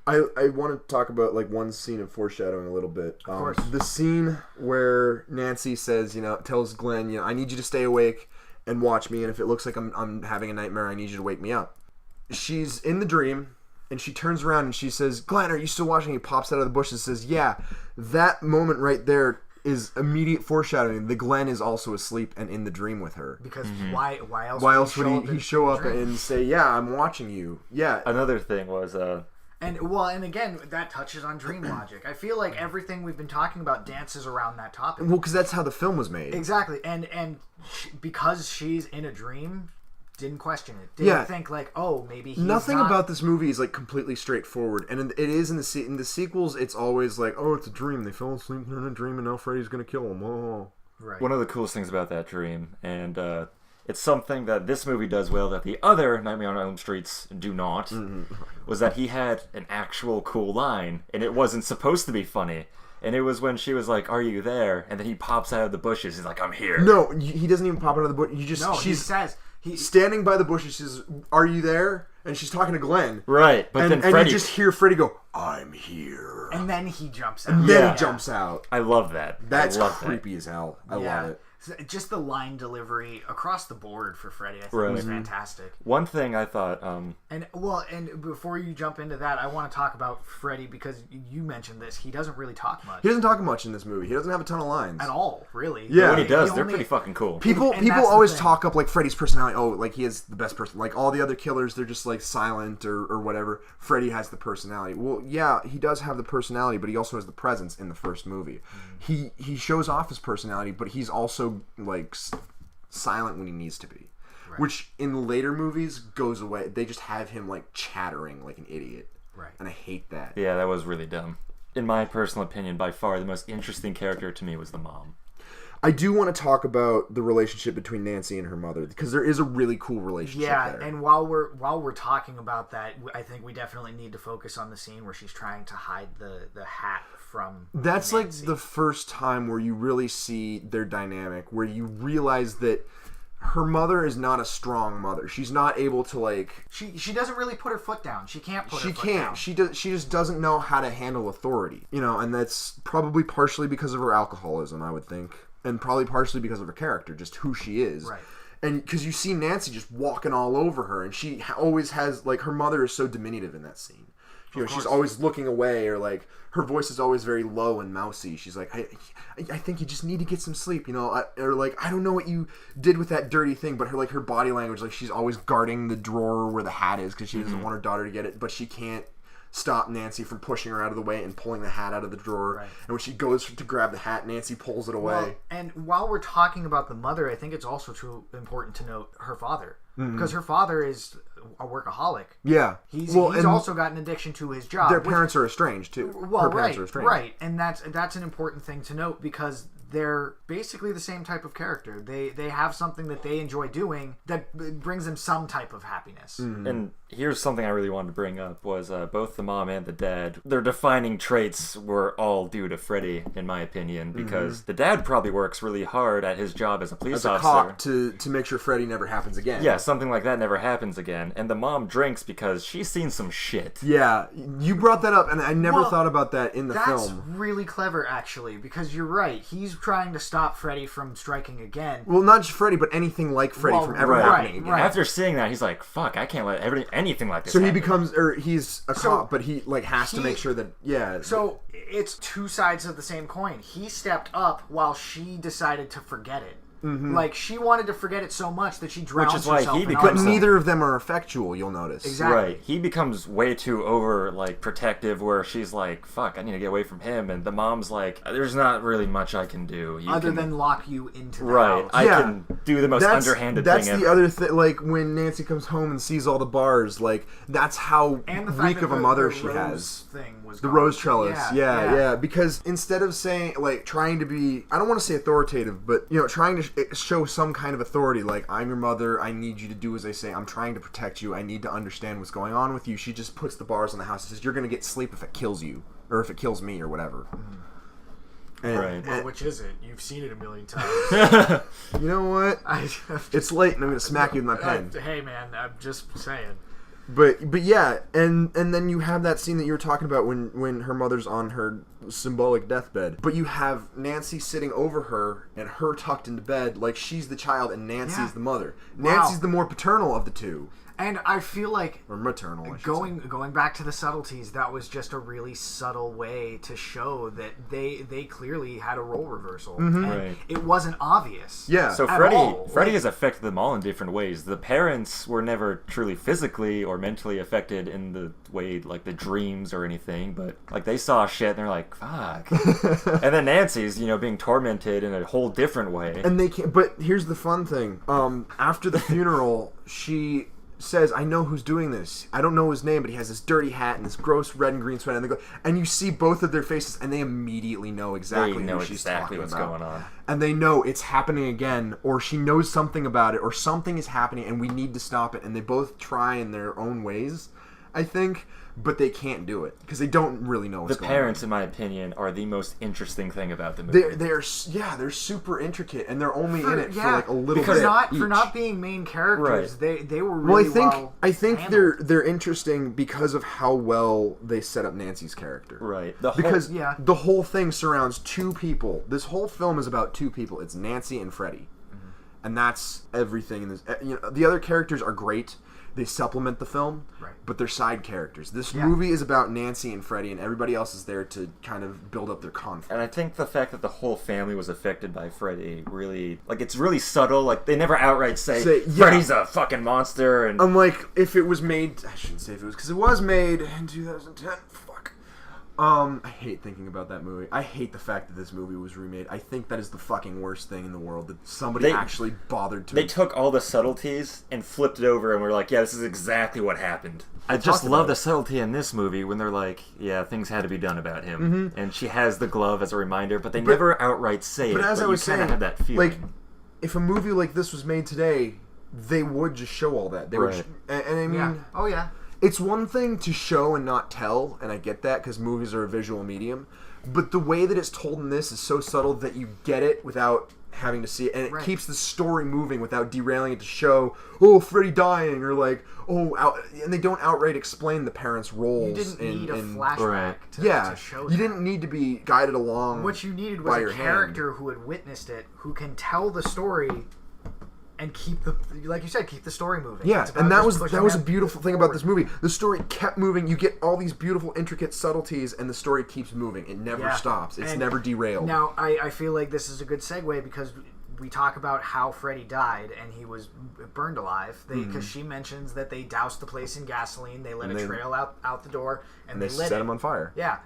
I want to talk about one scene of foreshadowing a little bit. Of course. The scene where Nancy says, tells Glenn, I need you to stay awake and watch me, and if it looks like I'm having a nightmare, I need you to wake me up. She's in the dream, and she turns around and she says, Glenn, are you still watching? He pops out of the bushes and says, yeah. That moment right there is immediate foreshadowing. The Glenn is also asleep and in the dream with her. Because why else would he show up and say, yeah, I'm watching you? Yeah. Another thing was... And again, that touches on dream logic. I feel like everything we've been talking about dances around that topic. Well, because that's how the film was made. Exactly. Because she's in a dream, didn't question it. Didn't think maybe he's Nothing not... about this movie is completely straightforward, and it is in the sequels. It's always it's a dream. They fell asleep in a dream, and now Freddy's gonna kill them. Oh, right. One of the coolest things about that dream, and it's something that this movie does well that the other Nightmare on Elm Streets do not, was that he had an actual cool line, and it wasn't supposed to be funny. And it was when she was like, "Are you there?" And then he pops out of the bushes. He's like, "I'm here." No, he doesn't even pop out of the bush. He says. He's standing by the bushes. She says, "Are you there?" And she's talking to Glenn. Right, but then Freddy... And you just hear Freddy go, "I'm here." And then he jumps out. And then he jumps out. I love that. That's creepy as hell. I love it. Just the line delivery across the board for Freddy, I think, was fantastic. One thing I thought... And before you jump into that, I want to talk about Freddy, because you mentioned this. He doesn't really talk much. He doesn't talk much in this movie. He doesn't have a ton of lines. At all, really. Yeah. But when he does, they're pretty fucking cool. People always talk up Freddy's personality. He is the best person. All the other killers, they're just silent or whatever. Freddy has the personality. Well, yeah, he does have the personality, but he also has the presence in the first movie. He shows off his personality, but he's also silent when he needs to be, which in later movies goes away. They just have him chattering like an idiot, and I hate that. Yeah, that was really dumb. In my personal opinion, by far the most interesting character to me was the mom. I do want to talk about the relationship between Nancy and her mother, because there is a really cool relationship there. And while we're talking about that, I think we definitely need to focus on the scene where she's trying to hide the hat from That's Nancy. the first time where you really see their dynamic, where you realize that her mother is not a strong mother. She's not able to She doesn't really put her foot down. She can't put her foot down. She just doesn't know how to handle authority. And that's probably partially because of her alcoholism, I would think. And probably partially because of her character, just who she is. Right. And because you see Nancy just walking all over her, and she always has, her mother is so diminutive in that scene. She's always looking away, or her voice is always very low and mousy. She's like, I think you just need to get some sleep, or I don't know what you did with that dirty thing, but her body language, she's always guarding the drawer where the hat is because she doesn't want her daughter to get it, but she can't stop Nancy from pushing her out of the way and pulling the hat out of the drawer. Right. And when she goes to grab the hat, Nancy pulls it away. Well, and while we're talking about the mother, I think it's also important to note her father. Because her father is a workaholic. Yeah. He's also got an addiction to his job. Their parents are estranged, too. Well, her parents are estranged. Right. And that's an important thing to note, because they're basically the same type of character. They have something that they enjoy doing that brings them some type of happiness. And here's something I really wanted to bring up was both the mom and the dad, their defining traits were all due to Freddy, in my opinion, because the dad probably works really hard at his job as a police officer. Cop to make sure Freddy never happens again. Yeah, something like that never happens again. And the mom drinks because she's seen some shit. Yeah, you brought that up, and I never thought about that in the That's film. really clever, actually, because you're right. He's trying to stop Freddy from striking again. Well, not just Freddy, but anything like Freddy from ever happening again. Right. After seeing that, he's like, fuck, I can't let anything like this So happen. he becomes, or he's a cop, but he has to make sure that, So it's two sides of the same coin. He stepped up while she decided to forget it. Like, she wanted to forget it so much that she drowns Which is why herself he in becomes But alcohol. neither of them are effectual, you'll notice. Exactly. Right. He becomes way too protective, where she's like, fuck, I need to get away from him. And the mom's like, there's not really much I can do. Other than lock you into the Right. house. I can do the most underhanded that's thing the ever. other thing, like, when Nancy comes home and sees all the bars, like, that's how And the fact weak that of a the mother she rose has. Thing was The gone. rose trellis, yeah. Yeah. Because instead of saying, like, trying to be, I don't want to say authoritative, but, trying to show some kind of authority, like, I'm your mother, I need you to do as I say, I'm trying to protect you, I need to understand what's going on with you. She just puts the bars on the house and says, you're going to get sleep if it kills you, or if it kills me, or whatever. And, Right. Well, which is it? You've seen it a million times. you know what? It's late and I'm going to smack you with my pen. Hey, man, I'm just saying. But yeah, and then you have that scene that you were talking about when her mother's on her symbolic deathbed. But you have Nancy sitting over her and her tucked into bed like she's the child and Nancy's the mother. Wow. Nancy's the more paternal of the two. And I feel like Or maternal, I should going back to the subtleties, that was just a really subtle way to show that they clearly had a role reversal. And Right. it wasn't obvious. Yeah. So At Freddy all. has affected them all in different ways. The parents were never truly physically or mentally affected in the way, like, the dreams or anything, but, like, they saw shit and they're like, fuck. And then Nancy's, being tormented in a whole different way. And they can't. But here's the fun thing. After the funeral, she says, I know who's doing this. I don't know his name, but he has this dirty hat and this gross red and green sweater. And they go, and you see both of their faces, and they immediately know exactly They know who she's exactly talking what's about. going on. And they know it's happening again, or she knows something about it, or something is happening, and we need to stop it. And they both try in their own ways, I think, but they can't do it because they don't really know what's The going on. parents, in my opinion, are the most interesting thing about the movie. They're super intricate, and they're only in it for like a little Because bit. For each. not being main characters, they were Well, really I think handled. they're interesting because of how well they set up Nancy's character. Right. Because the whole thing surrounds two people. This whole film is about two people. It's Nancy and Freddy, and that's everything in this. The other characters are great. They supplement the film, Right. but they're side characters. This movie is about Nancy and Freddy, and everybody else is there to kind of build up their conflict. And I think the fact that the whole family was affected by Freddy really, like, it's really subtle. Like, they never outright say Freddy's a fucking monster. And Unlike if it was made, I shouldn't say if it was, because it was made in 2010. Fuck. I hate thinking about that movie. I hate the fact that this movie was remade. I think that is the fucking worst thing in the world, that somebody actually bothered to. They took all the subtleties and flipped it over and were like, yeah, this is exactly what happened. I just love the subtlety in this movie when they're like, yeah, things had to be done about him. And she has the glove as a reminder, but they never outright say it. But as I was you kind saying, of have that feeling. like, if a movie like this was made today, they would just show all that. They would, Right. and I mean, Oh yeah. it's one thing to show and not tell, and I get that because movies are a visual medium. But the way that it's told in this is so subtle that you get it without having to see it, and it keeps the story moving without derailing it to show, Freddy dying, or like, and they don't outright explain the parents' roles. You didn't need a in flashback to show that. you didn't need to be guided along. What you needed by was your a hand. character who had witnessed it, who can tell the story and keep like you said, keep the story moving. Yeah, It's about and that just was pushing a it beautiful thing about this movie. The story kept moving. You get all these beautiful, intricate subtleties, and the story keeps moving. It never stops. It's And never derailed. Now, I feel like this is a good segue because we talk about how Freddy died and he was burned alive. Because she mentions that they doused the place in gasoline, they let a trail out the door, and they lit set it. him on fire. Yeah,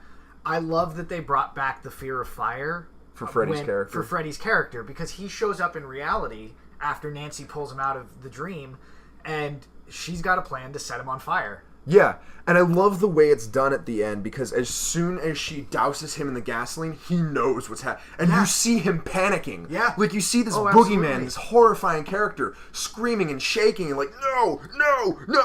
I love that they brought back the fear of fire For Freddy's character. For Freddy's character, because he shows up in reality after Nancy pulls him out of the dream, and she's got a plan to set him on fire. Yeah, and I love the way it's done at the end, because as soon as she douses him in the gasoline, he knows what's happening. And you see him panicking. Yeah. Like, you see this absolutely. boogeyman, this horrifying character, screaming and shaking and like, no,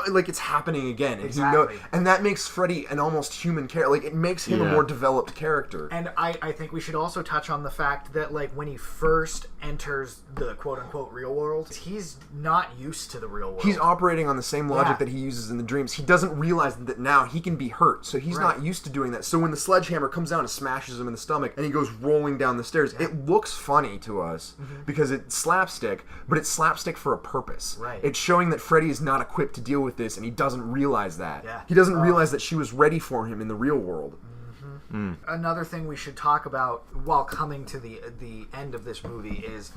and like it's happening again. And Exactly. and that makes Freddy an almost human character. Like, it makes him a more developed character. And I think we should also touch on the fact that, like, when he first enters the quote-unquote real world, he's not used to the real world. He's operating on the same logic that he uses in the dreams. He doesn't realize that now he can be hurt, so he's not used to doing that. So when the sledgehammer comes down and smashes him in the stomach and he goes rolling down the stairs, it looks funny to us because it's slapstick, but it's slapstick for a purpose. Right. It's showing that Freddy is not equipped to deal with this, and he doesn't realize that. Yeah. He doesn't realize that she was ready for him in the real world. Another thing we should talk about while coming to the end of this movie is,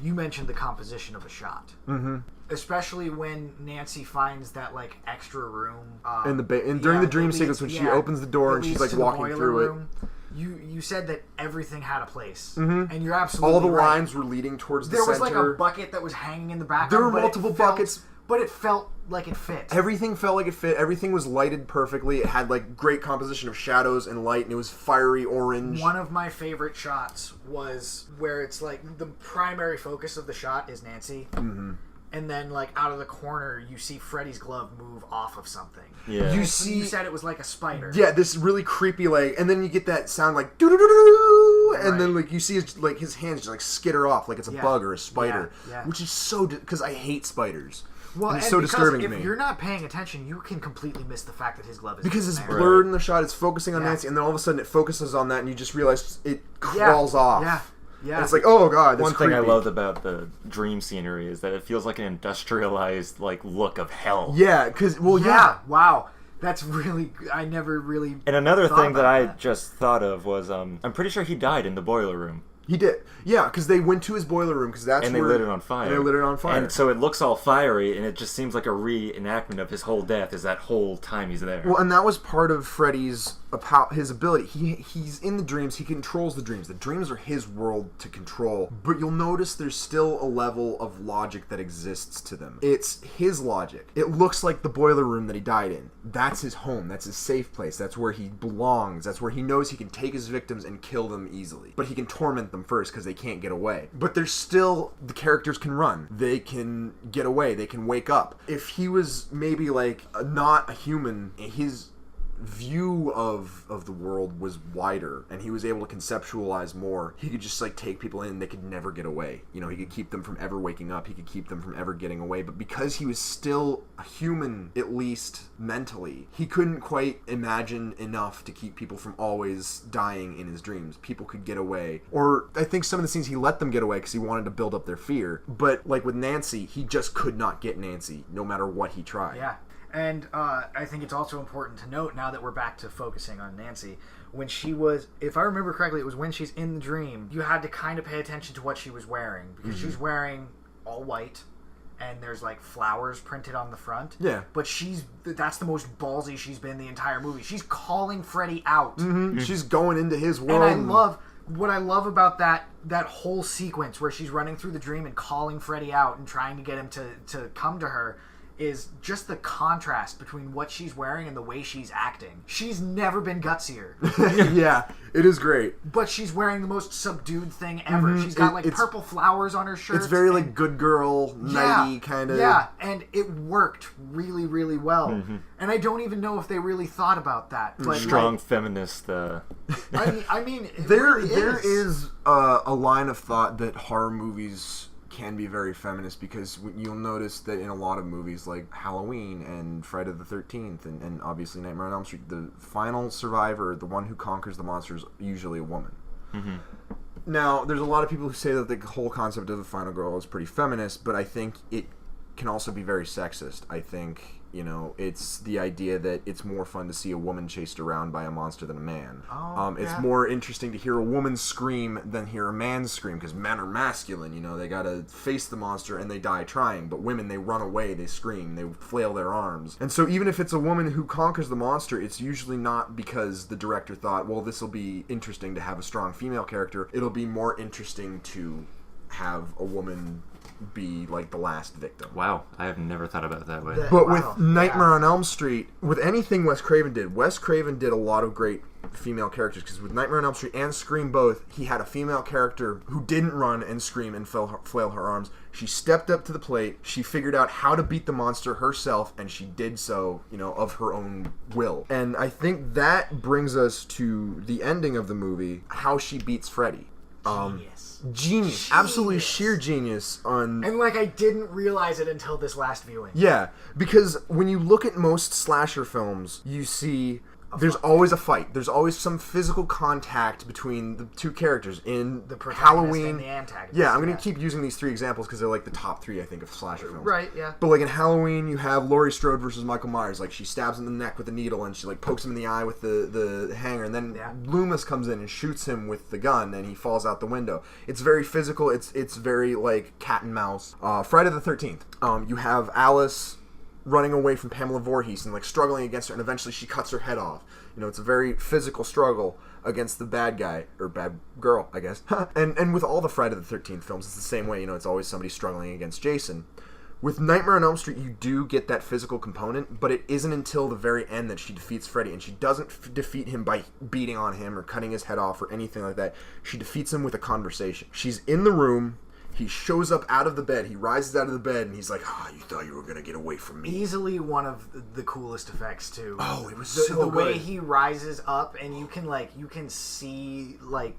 you mentioned the composition of a shot. Mm-hmm. Especially when Nancy finds that, like, extra room During the dream sequence, when she opens the door and she's like walking through it. You said that everything had a place, and you're absolutely all the right. lines were leading towards the There center. was like a bucket that was hanging in the background. There were but multiple buckets. But it felt like it fit. Everything felt like it fit. Everything was lighted perfectly. It had like great composition of shadows and light, and it was fiery orange. One of my favorite shots was where it's like the primary focus of the shot is Nancy. Mm-hmm. And then, like, out of the corner, you see Freddy's glove move off of something. Yeah. You said it was like a spider. Yeah, this really creepy, like, and then you get that sound like doo doo doo doo, and then like you see his hands just like skitter off like it's a bug or a spider, which is so because I hate spiders. Well, and it's so disturbing to me. If you're not paying attention, you can completely miss the fact that his glove is because it's there. blurred in the shot. It's focusing on Nancy, and then all of a sudden it focuses on that, and you just realize it crawls off. Yeah. Yeah. And it's like, oh god, that's One thing creepy. I loved about the dream scenery is that it feels like an industrialized like look of hell. Yeah, because Wow. That's really... I never really... And another thought thing that about I that. just thought of was I'm pretty sure he died in the boiler room. He did. Yeah, because they went to his boiler room because that's And they where... lit it on fire. And they lit it on fire. And so it looks all fiery, and it just seems like a reenactment of his whole death is that whole time he's there. Well, and that was part of Freddy's his ability. He's in the dreams. He controls the dreams. The dreams are his world to control. But you'll notice there's still a level of logic that exists to them. It's his logic. It looks like the boiler room that he died in. That's his home. That's his safe place. That's where he belongs. That's where he knows he can take his victims and kill them easily. But he can torment them first because they can't get away. But there's still... The characters can run. They can get away. They can wake up. If he was maybe like not a human, his view of the world was wider and he was able to conceptualize more, he could just like take people in and they could never get away. You know, he could keep them from ever waking up. He could keep them from ever getting away. But because he was still a human, at least mentally, he couldn't quite imagine enough to keep people from always dying in his dreams. People could get away. Or I think some of the scenes he let them get away because he wanted to build up their fear. But like with Nancy, he just could not get Nancy no matter what he tried. Yeah. And I think it's also important to note, now that we're back to focusing on Nancy, when she was, if I remember correctly, it was when she's in the dream, you had to kind of pay attention to what she was wearing, because she's wearing all white, and there's like flowers printed on the front. Yeah. But that's the most ballsy she's been the entire movie. She's calling Freddy out. Mm-hmm. She's going into his world. And what I love about that whole sequence where she's running through the dream and calling Freddy out and trying to get him to come to her is just the contrast between what she's wearing and the way she's acting. She's never been gutsier. Yeah, it is great. But she's wearing the most subdued thing ever. She's got like purple flowers on her shirt. It's very like good girl, nighty kind of. Yeah, and it worked really, really well. Mm-hmm. And I don't even know if they really thought about that. But strong feminist. I mean, there is a line of thought that horror movies can be very feminist, because you'll notice that in a lot of movies like Halloween and Friday the 13th and obviously Nightmare on Elm Street, the final survivor, the one who conquers the monster, is usually a woman. Mm-hmm. Now, there's a lot of people who say that the whole concept of the final girl is pretty feminist, but I think it can also be very sexist. I think, you know, it's the idea that it's more fun to see a woman chased around by a monster than a man. It's more interesting to hear a woman scream than hear a man scream, because men are masculine, you know, they gotta face the monster and they die trying, but women, they run away, they scream, they flail their arms. And so even if it's a woman who conquers the monster, it's usually not because the director thought, well, this will be interesting to have a strong female character. It'll be more interesting to have a woman be like the last victim. Wow, I have never thought about it that way. But with Nightmare on Elm Street, with anything Wes Craven did a lot of great female characters, because with Nightmare on Elm Street and Scream both, he had a female character who didn't run and scream and flail her arms. She stepped up to the plate, she figured out how to beat the monster herself, and she did so, of her own will. And I think that brings us to the ending of the movie, how she beats Freddy. Genius. Absolutely sheer genius on... And I didn't realize it until this last viewing. Yeah, because when you look at most slasher films, you see... There's always a fight. There's always some physical contact between the two characters. In the Halloween, and the antagonist. Yeah, I'm going to keep using these 3 examples because they're the top 3, I think, of slasher films. Right, yeah. But in Halloween, you have Laurie Strode versus Michael Myers. She stabs him in the neck with a needle and she pokes him in the eye with the hanger, and then Loomis comes in and shoots him with the gun, and he falls out the window. It's very physical. It's very cat and mouse. Friday the 13th. You have Alice running away from Pamela Voorhees and struggling against her, and eventually she cuts her head off. It's a very physical struggle against the bad guy, or bad girl, I guess. and with all the Friday the 13th films, it's the same way. It's always somebody struggling against Jason. With Nightmare on Elm Street, you do get that physical component, but it isn't until the very end that she defeats Freddy, and she doesn't defeat him by beating on him or cutting his head off or anything like that. She defeats him with a conversation. She's in the room. He shows up out of the bed. He rises out of the bed, and he's like, you thought you were going to get away from me. Easily one of the coolest effects, too. Oh, it was so good. The way he rises up, and you can see,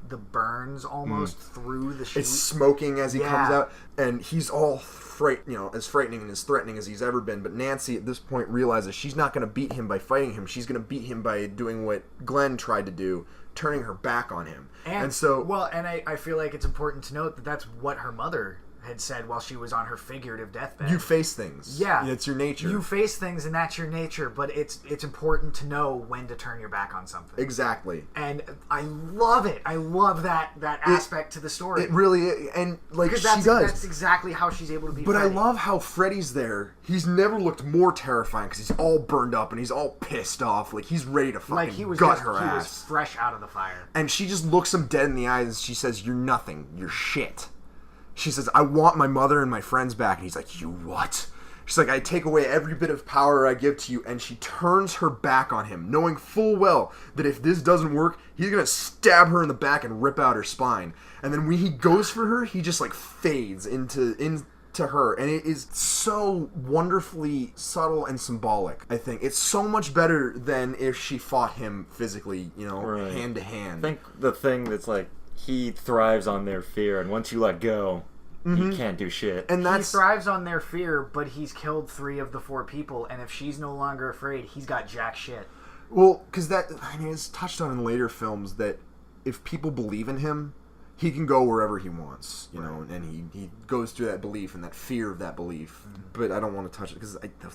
the burns almost through the sheet. It's smoking as he comes out, and he's all as frightening and as threatening as he's ever been. But Nancy, at this point, realizes she's not going to beat him by fighting him. She's going to beat him by doing what Glenn tried to do, turning her back on him. And so... Well, and I feel like it's important to note that that's what her mother had said while she was on her figurative deathbed. You face things. Yeah. It's your nature. You face things, and that's your nature, but it's important to know when to turn your back on something. Exactly. And I love it. I love that aspect to the story. It really is. And, she does. That's exactly how she's able to be Freddy. I love how Freddy's there. He's never looked more terrifying because he's all burned up and he's all pissed off. He's ready to fucking gut her ass. He was fresh out of the fire. And she just looks him dead in the eyes and she says, "You're nothing. You're shit." She says, "I want my mother and my friends back." And he's like, "You what?" She's like, "I take away every bit of power I give to you." And she turns her back on him, knowing full well that if this doesn't work, he's going to stab her in the back and rip out her spine. And then when he goes for her, he just fades into her. And it is so wonderfully subtle and symbolic, I think. It's so much better than if she fought him physically, hand to hand. I think the thing that's he thrives on their fear, and once you let go, he can't do shit. And he thrives on their fear, but he's killed 3 of the 4 people, and if she's no longer afraid, he's got jack shit. Well, because it's touched on in later films that if people believe in him, he can go wherever he wants, and he goes through that belief and that fear of that belief. But I don't want to touch it because I don't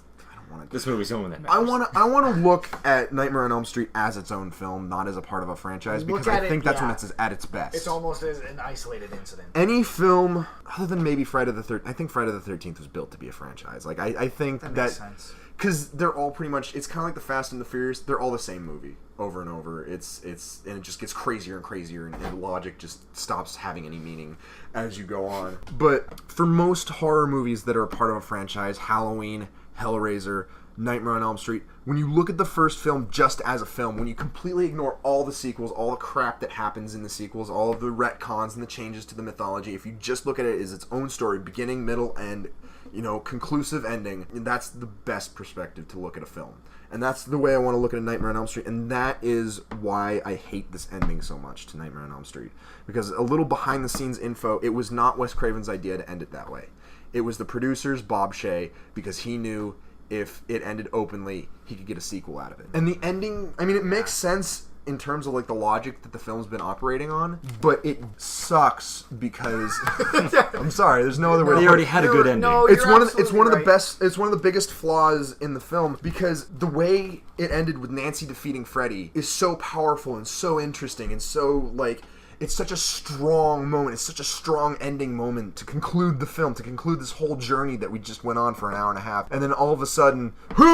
want to. This movie's the only one that matters. I want to look at Nightmare on Elm Street as its own film, not as a part of a franchise, because I think that's when it's at its best. It's almost as an isolated incident. Any film other than maybe Friday the 13th, I think Friday the 13th was built to be a franchise. I think that makes sense. Because they're all pretty much, it's kind of like the Fast and the Furious. They're all the same movie over and over. And it just gets crazier and crazier, and logic just stops having any meaning as you go on. But for most horror movies that are a part of a franchise, Halloween, Hellraiser, Nightmare on Elm Street, when you look at the first film just as a film, when you completely ignore all the sequels, all the crap that happens in the sequels, all of the retcons and the changes to the mythology, if you just look at it as its own story, beginning, middle, and conclusive ending, that's the best perspective to look at a film. And that's the way I want to look at a Nightmare on Elm Street, and that is why I hate this ending so much to Nightmare on Elm Street. Because a little behind-the-scenes info, it was not Wes Craven's idea to end it that way. It was the producer's, Bob Shea, because he knew if it ended openly, he could get a sequel out of it. And the ending, it makes sense in terms of the logic that the film's been operating on, but it sucks because I'm sorry, there's no other way. They already had a good ending. No, it's one of right. the best. It's one of the biggest flaws in the film because the way it ended with Nancy defeating Freddy is so powerful and so interesting and so it's such a strong moment. It's such a strong ending moment to conclude the film, to conclude this whole journey that we just went on for an hour and a half. And then all of a sudden,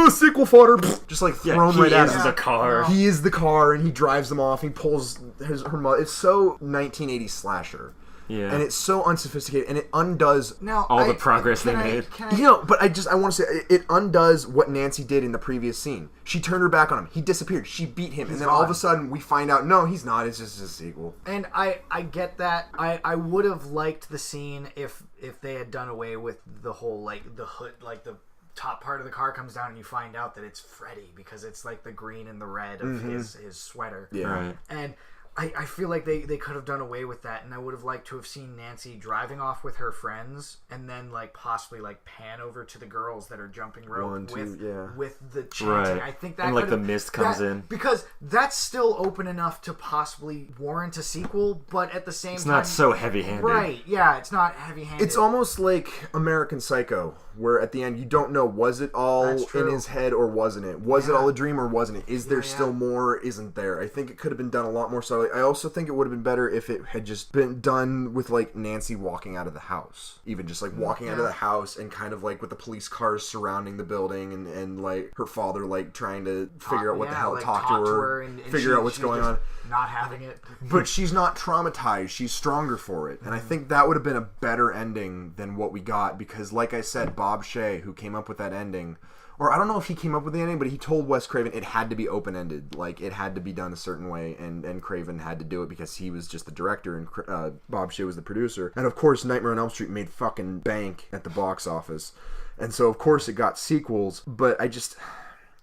sequel fodder, just thrown right at him. He is the car. He is the car, and he drives them off. He pulls her mother. It's so 1980s slasher. Yeah. And it's so unsophisticated, and it undoes all the progress they made. But I want to say it undoes what Nancy did in the previous scene. She turned her back on him. He disappeared. She beat him, and then all of a sudden we find out no, he's not. It's just a sequel. And I get that. I would have liked the scene if they had done away with the whole like the hood, like the top part of the car comes down and you find out that it's Freddy because it's like the green and the red of his sweater. Yeah. Right. And I feel like they could have done away with that, and I would have liked to have seen Nancy driving off with her friends and then like possibly like pan over to the girls that are jumping rope with the chanting. Right. I think that and like the mist comes in. because that's still open enough to possibly warrant a sequel, but at the same time it's not so heavy-handed. Right, yeah, it's not heavy-handed. It's almost like American Psycho, where at the end you don't know, was it all in his head or wasn't it? Was it all a dream or wasn't it? Is there still more? Isn't there? I think it could have been done a lot more subtly. I also think it would have been better if it had just been done with like Nancy walking out of the house. Even just like walking out of the house and kind of like with the police cars surrounding the building and like her father like trying to figure out what the hell, like, talk to her and figure out what's going on. Not having it. But she's not traumatized. She's stronger for it. And I think that would have been a better ending than what we got because like I said, Bob Shea, who came up with that ending, or I don't know if he came up with the ending, but he told Wes Craven it had to be open-ended. Like, it had to be done a certain way, and Craven had to do it because he was just the director, and Bob Shea was the producer. And, of course, Nightmare on Elm Street made fucking bank at the box office. And so, of course, it got sequels, but I just...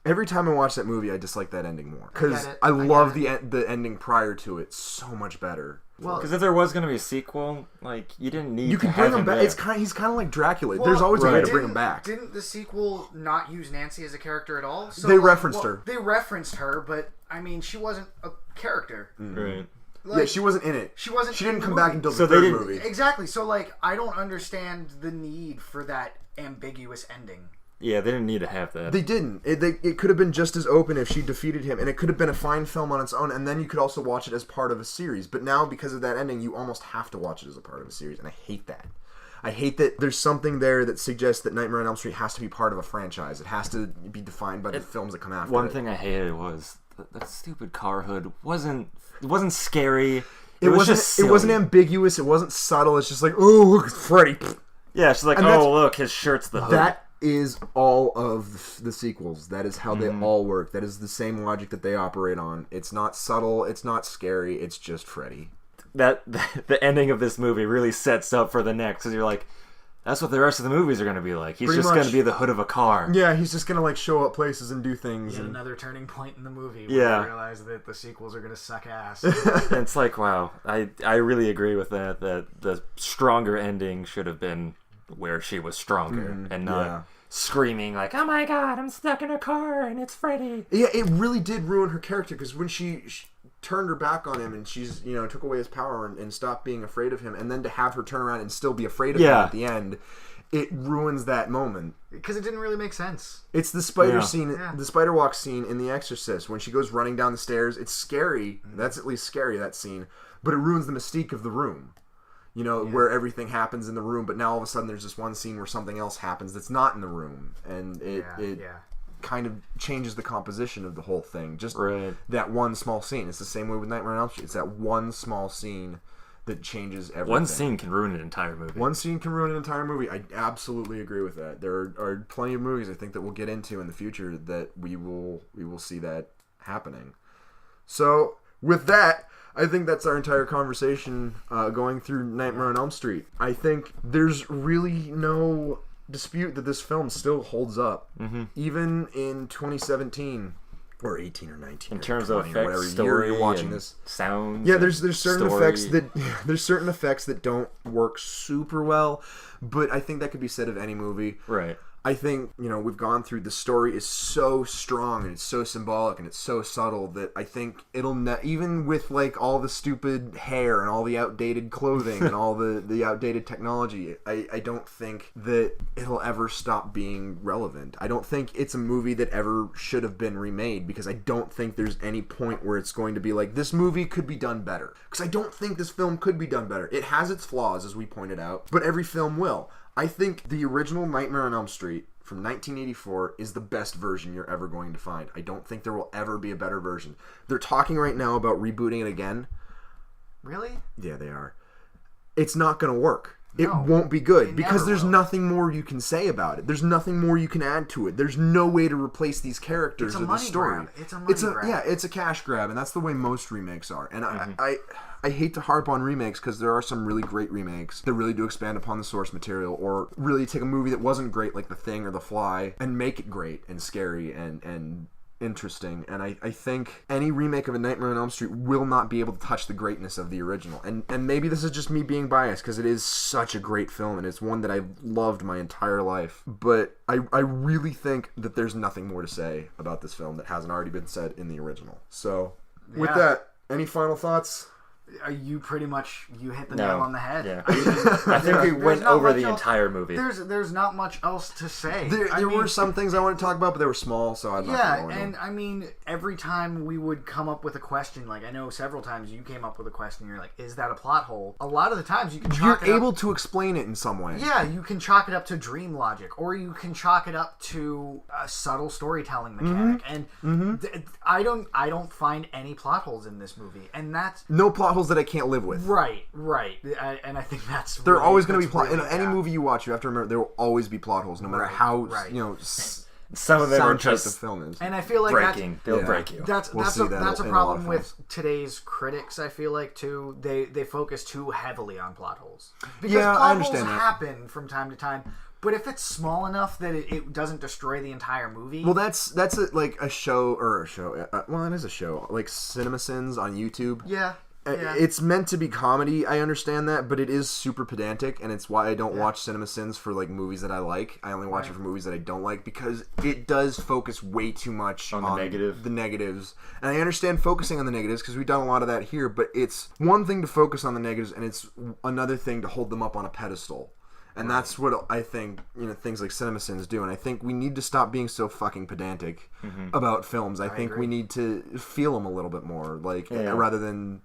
Every time I watch that movie, I dislike that ending more. Because I love the ending prior to it so much better. Well, because if there was going to be a sequel, like, you didn't need you to bring have him back. There. He's kind of like Dracula. There's always a way to bring him back. Didn't the sequel not use Nancy as a character at all? So, they referenced her. They referenced her, but, I mean, she wasn't a character. Mm-hmm. Right. Like, yeah, she wasn't in it. She didn't come back until the third movie. Exactly. So, like, I don't understand the need for that ambiguous ending. Yeah, they didn't need to have that. They didn't. It could have been just as open if she defeated him, and it could have been a fine film on its own, and then you could also watch it as part of a series. But now, because of that ending, you almost have to watch it as a part of a series, and I hate that. I hate that there's something there that suggests that Nightmare on Elm Street has to be part of a franchise. It has to be defined by the films that come after it. One thing I hated was that stupid car hood wasn't scary. It wasn't ambiguous. It wasn't subtle. It's just like, oh, look, it's Freddy. Yeah, she's like, oh, look, his shirt's the hood. That is all of the sequels. That is how they all work. That is the same logic that they operate on. It's not subtle. It's not scary. It's just Freddy. The ending of this movie really sets up for the next, because you're like, that's what the rest of the movies are going to be like. He's just going to be the hood of a car. Yeah, he's just going to like show up places and do things. And another turning point in the movie where you realize that the sequels are going to suck ass. And it's like, wow, I really agree with that the stronger ending should have been where she was stronger and not screaming like, oh my god, I'm stuck in a car and it's Freddy. Yeah, it really did ruin her character, because when she turned her back on him and she's, took away his power and stopped being afraid of him, and then to have her turn around and still be afraid of him at the end, it ruins that moment. Because it didn't really make sense. It's the spider scene, the spider walk scene in The Exorcist, when she goes running down the stairs. It's scary. That's at least scary, that scene. But it ruins the mystique of the room. Where everything happens in the room, but now all of a sudden there's this one scene where something else happens that's not in the room, and it kind of changes the composition of the whole thing. Just that one small scene. It's the same way with Nightmare on Elm Street. It's that one small scene that changes everything. One scene can ruin an entire movie. One scene can ruin an entire movie. I absolutely agree with that. There are plenty of movies I think that we'll get into in the future that we will see that happening. So with that, I think that's our entire conversation going through Nightmare on Elm Street. I think there's really no dispute that this film still holds up. Mm-hmm. Even in 2017, or 18 or 19. In terms of effects, whatever story, you're watching this. Sounds. Yeah, there's certain effects that don't work super well, but I think that could be said of any movie. Right. I think, we've gone through, the story is so strong and it's so symbolic and it's so subtle that I think even with like all the stupid hair and all the outdated clothing and all the outdated technology, I don't think that it'll ever stop being relevant. I don't think it's a movie that ever should have been remade, because I don't think there's any point where it's going to be like, this movie could be done better. Because I don't think this film could be done better. It has its flaws, as we pointed out, but every film will. I think the original Nightmare on Elm Street from 1984 is the best version you're ever going to find. I don't think there will ever be a better version. They're talking right now about rebooting it again. Really? Yeah, they are. it's not going to work. It No, won't be good it because never there's will. nothing more you can say about it. There's nothing more you can add to it. There's no way to replace these characters It's a or the money story. grab. It's a money grab. Yeah, it's a cash grab, and that's the way most remakes are. And I hate to harp on remakes because there are some really great remakes that really do expand upon the source material or really take a movie that wasn't great like The Thing or The Fly and make it great and scary and interesting. And I think any remake of A Nightmare on Elm Street will not be able to touch the greatness of the original. And maybe this is just me being biased because it is such a great film and it's one that I've loved my entire life. But I really think that there's nothing more to say about this film that hasn't already been said in the original. So with that, any final thoughts? You pretty much hit the nail on the head. Yeah. I think we went over the entire movie. There's not much else to say. There were some things I want to talk about, but they were small, so I'm not going to go into them. I mean, every time we would come up with a question, like I know several times you came up with a question, you're like, is that a plot hole? A lot of the times you can chalk it up. You're able to explain it in some way. Yeah, you can chalk it up to dream logic, or you can chalk it up to a subtle storytelling mechanic. And I don't find any plot holes in this movie, and that's no plot holes that I can't live with. right. And I think that's There are really, always going to be plot. really, In any movie you watch, you have to remember there will always be plot holes, no matter how some of them are soundtrack just the film is. And I feel like breaking. They'll break you. That's We'll a see that that's a in a problem lot of with today's critics. I feel like too they focus too heavily on plot holes because Yeah, I plot understand holes that. happen from time to time. But if it's small enough that it doesn't destroy the entire movie, Well, that's like a show. Well, it is a show, like CinemaSins on YouTube. yeah. It's meant to be comedy, I understand that, but it is super pedantic, and it's why I don't watch CinemaSins for like movies that I like. I only watch it for movies that I don't like because it does focus way too much on the negatives. And I understand focusing on the negatives because we've done a lot of that here, but it's one thing to focus on the negatives, and it's another thing to hold them up on a pedestal. And that's what I think, things like CinemaSins do. And I think we need to stop being so fucking pedantic about films. I think we need to feel them a little bit more, rather than...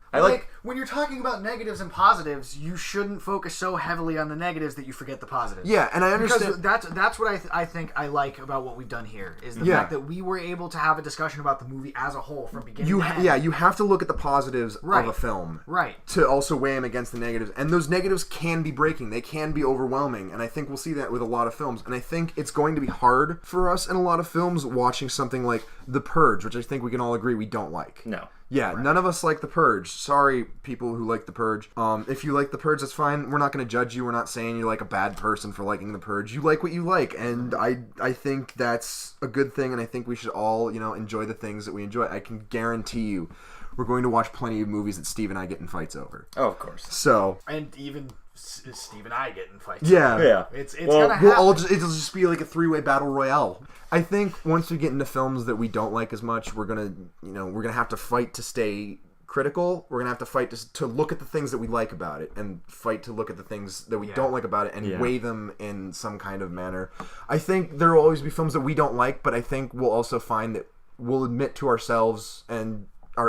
when you're talking about negatives and positives, you shouldn't focus so heavily on the negatives that you forget the positives. Yeah, and I understand... Because that's what I think I like about what we've done here, is the fact that we were able to have a discussion about the movie as a whole from beginning to end. Yeah, you have to look at the positives of a film. Right. To also weigh them against the negatives. And those negatives can be breaking. They can be overwhelming. And I think we'll see that with a lot of films. And I think it's going to be hard for us in a lot of films watching something like The Purge, which I think we can all agree we don't like. No. Yeah, none of us like The Purge. Sorry, people who like The Purge. If you like The Purge, that's fine. We're not going to judge you. We're not saying you're like a bad person for liking The Purge. You like what you like, and I think that's a good thing, and I think we should all, enjoy the things that we enjoy. I can guarantee you we're going to watch plenty of movies that Steve and I get in fights over. Oh, of course. So... And even Steve and I get in fights. Yeah. It's gonna happen. It'll just be like a 3-way battle royale. I think once we get into films that we don't like as much, we're gonna have to fight to stay critical. We're gonna have to fight to look at the things that we like about it, and fight to look at the things that we don't like about it, and weigh them in some kind of manner. I think there will always be films that we don't like, but I think we'll also find that we'll admit to ourselves and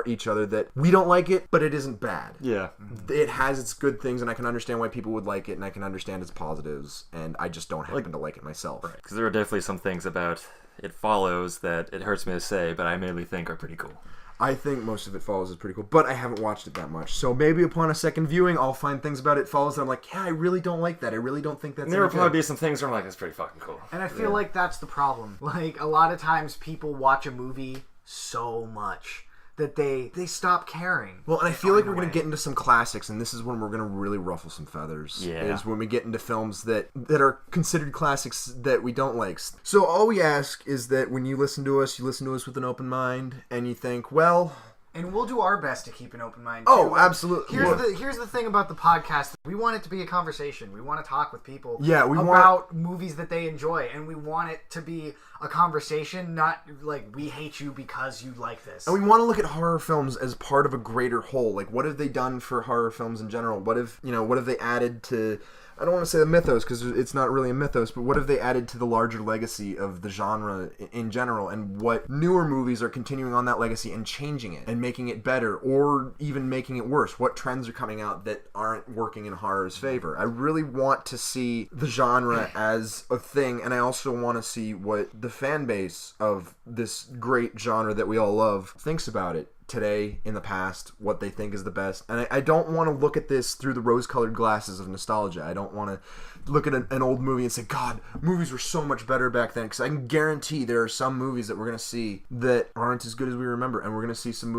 each other that we don't like it, but it isn't bad. Yeah. It has its good things, and I can understand why people would like it, and I can understand its positives, and I just don't happen to like it myself. Right. Because there are definitely some things about It Follows that it hurts me to say, but I mainly think are pretty cool. I think most of It Follows is pretty cool, but I haven't watched it that much. So maybe upon a second viewing, I'll find things about It Follows that I'm like, yeah, I really don't like that. I really don't think that's... And there will probably be some things where I'm like, that's pretty fucking cool. And I feel like that's the problem. Like, a lot of times people watch a movie so much that they stop caring. Well, and I feel like we're going to get into some classics, and this is when we're going to really ruffle some feathers. Yeah. Is when we get into films that are considered classics that we don't like. So all we ask is that when you listen to us with an open mind, and you think, well... And we'll do our best to keep an open mind, too. Oh, absolutely. Here's the thing about the podcast. We want it to be a conversation. We want to talk with people about movies that they enjoy. And we want it to be a conversation, not like we hate you because you like this. And we want to look at horror films as part of a greater whole. Like, what have they done for horror films in general? What have they added to... I don't want to say the mythos because it's not really a mythos, but what have they added to the larger legacy of the genre in general, and what newer movies are continuing on that legacy and changing it and making it better or even making it worse? What trends are coming out that aren't working in horror's favor? I really want to see the genre as a thing, and I also want to see what the fan base of this great genre that we all love thinks about it today, in the past, what they think is the best. And I don't want to look at this through the rose-colored glasses of nostalgia. I don't want to look at an old movie and say, God, movies were so much better back then. Because I can guarantee there are some movies that we're going to see that aren't as good as we remember. And we're going to see some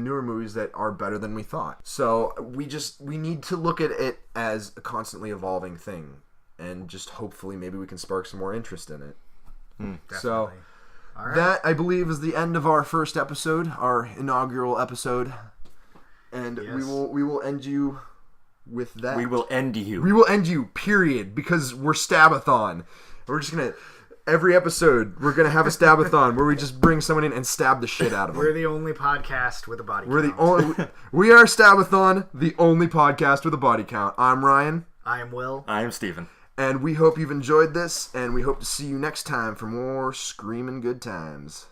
newer movies that are better than we thought. So we need to look at it as a constantly evolving thing. And just hopefully maybe we can spark some more interest in it. So All right. that, I believe, is the end of our first episode, our inaugural episode. And Yes. we will end you with that. We will end you. We will end you, period, because we're Stabathon. We're just going to, every episode, we're going to have a Stabathon where we just bring someone in and stab the shit out of them. We're the only podcast with a body We're count. the only, we are Stabathon, the only podcast with a body count. I'm Ryan. I am Will. I am Steven. And we hope you've enjoyed this, and we hope to see you next time for more screaming good times.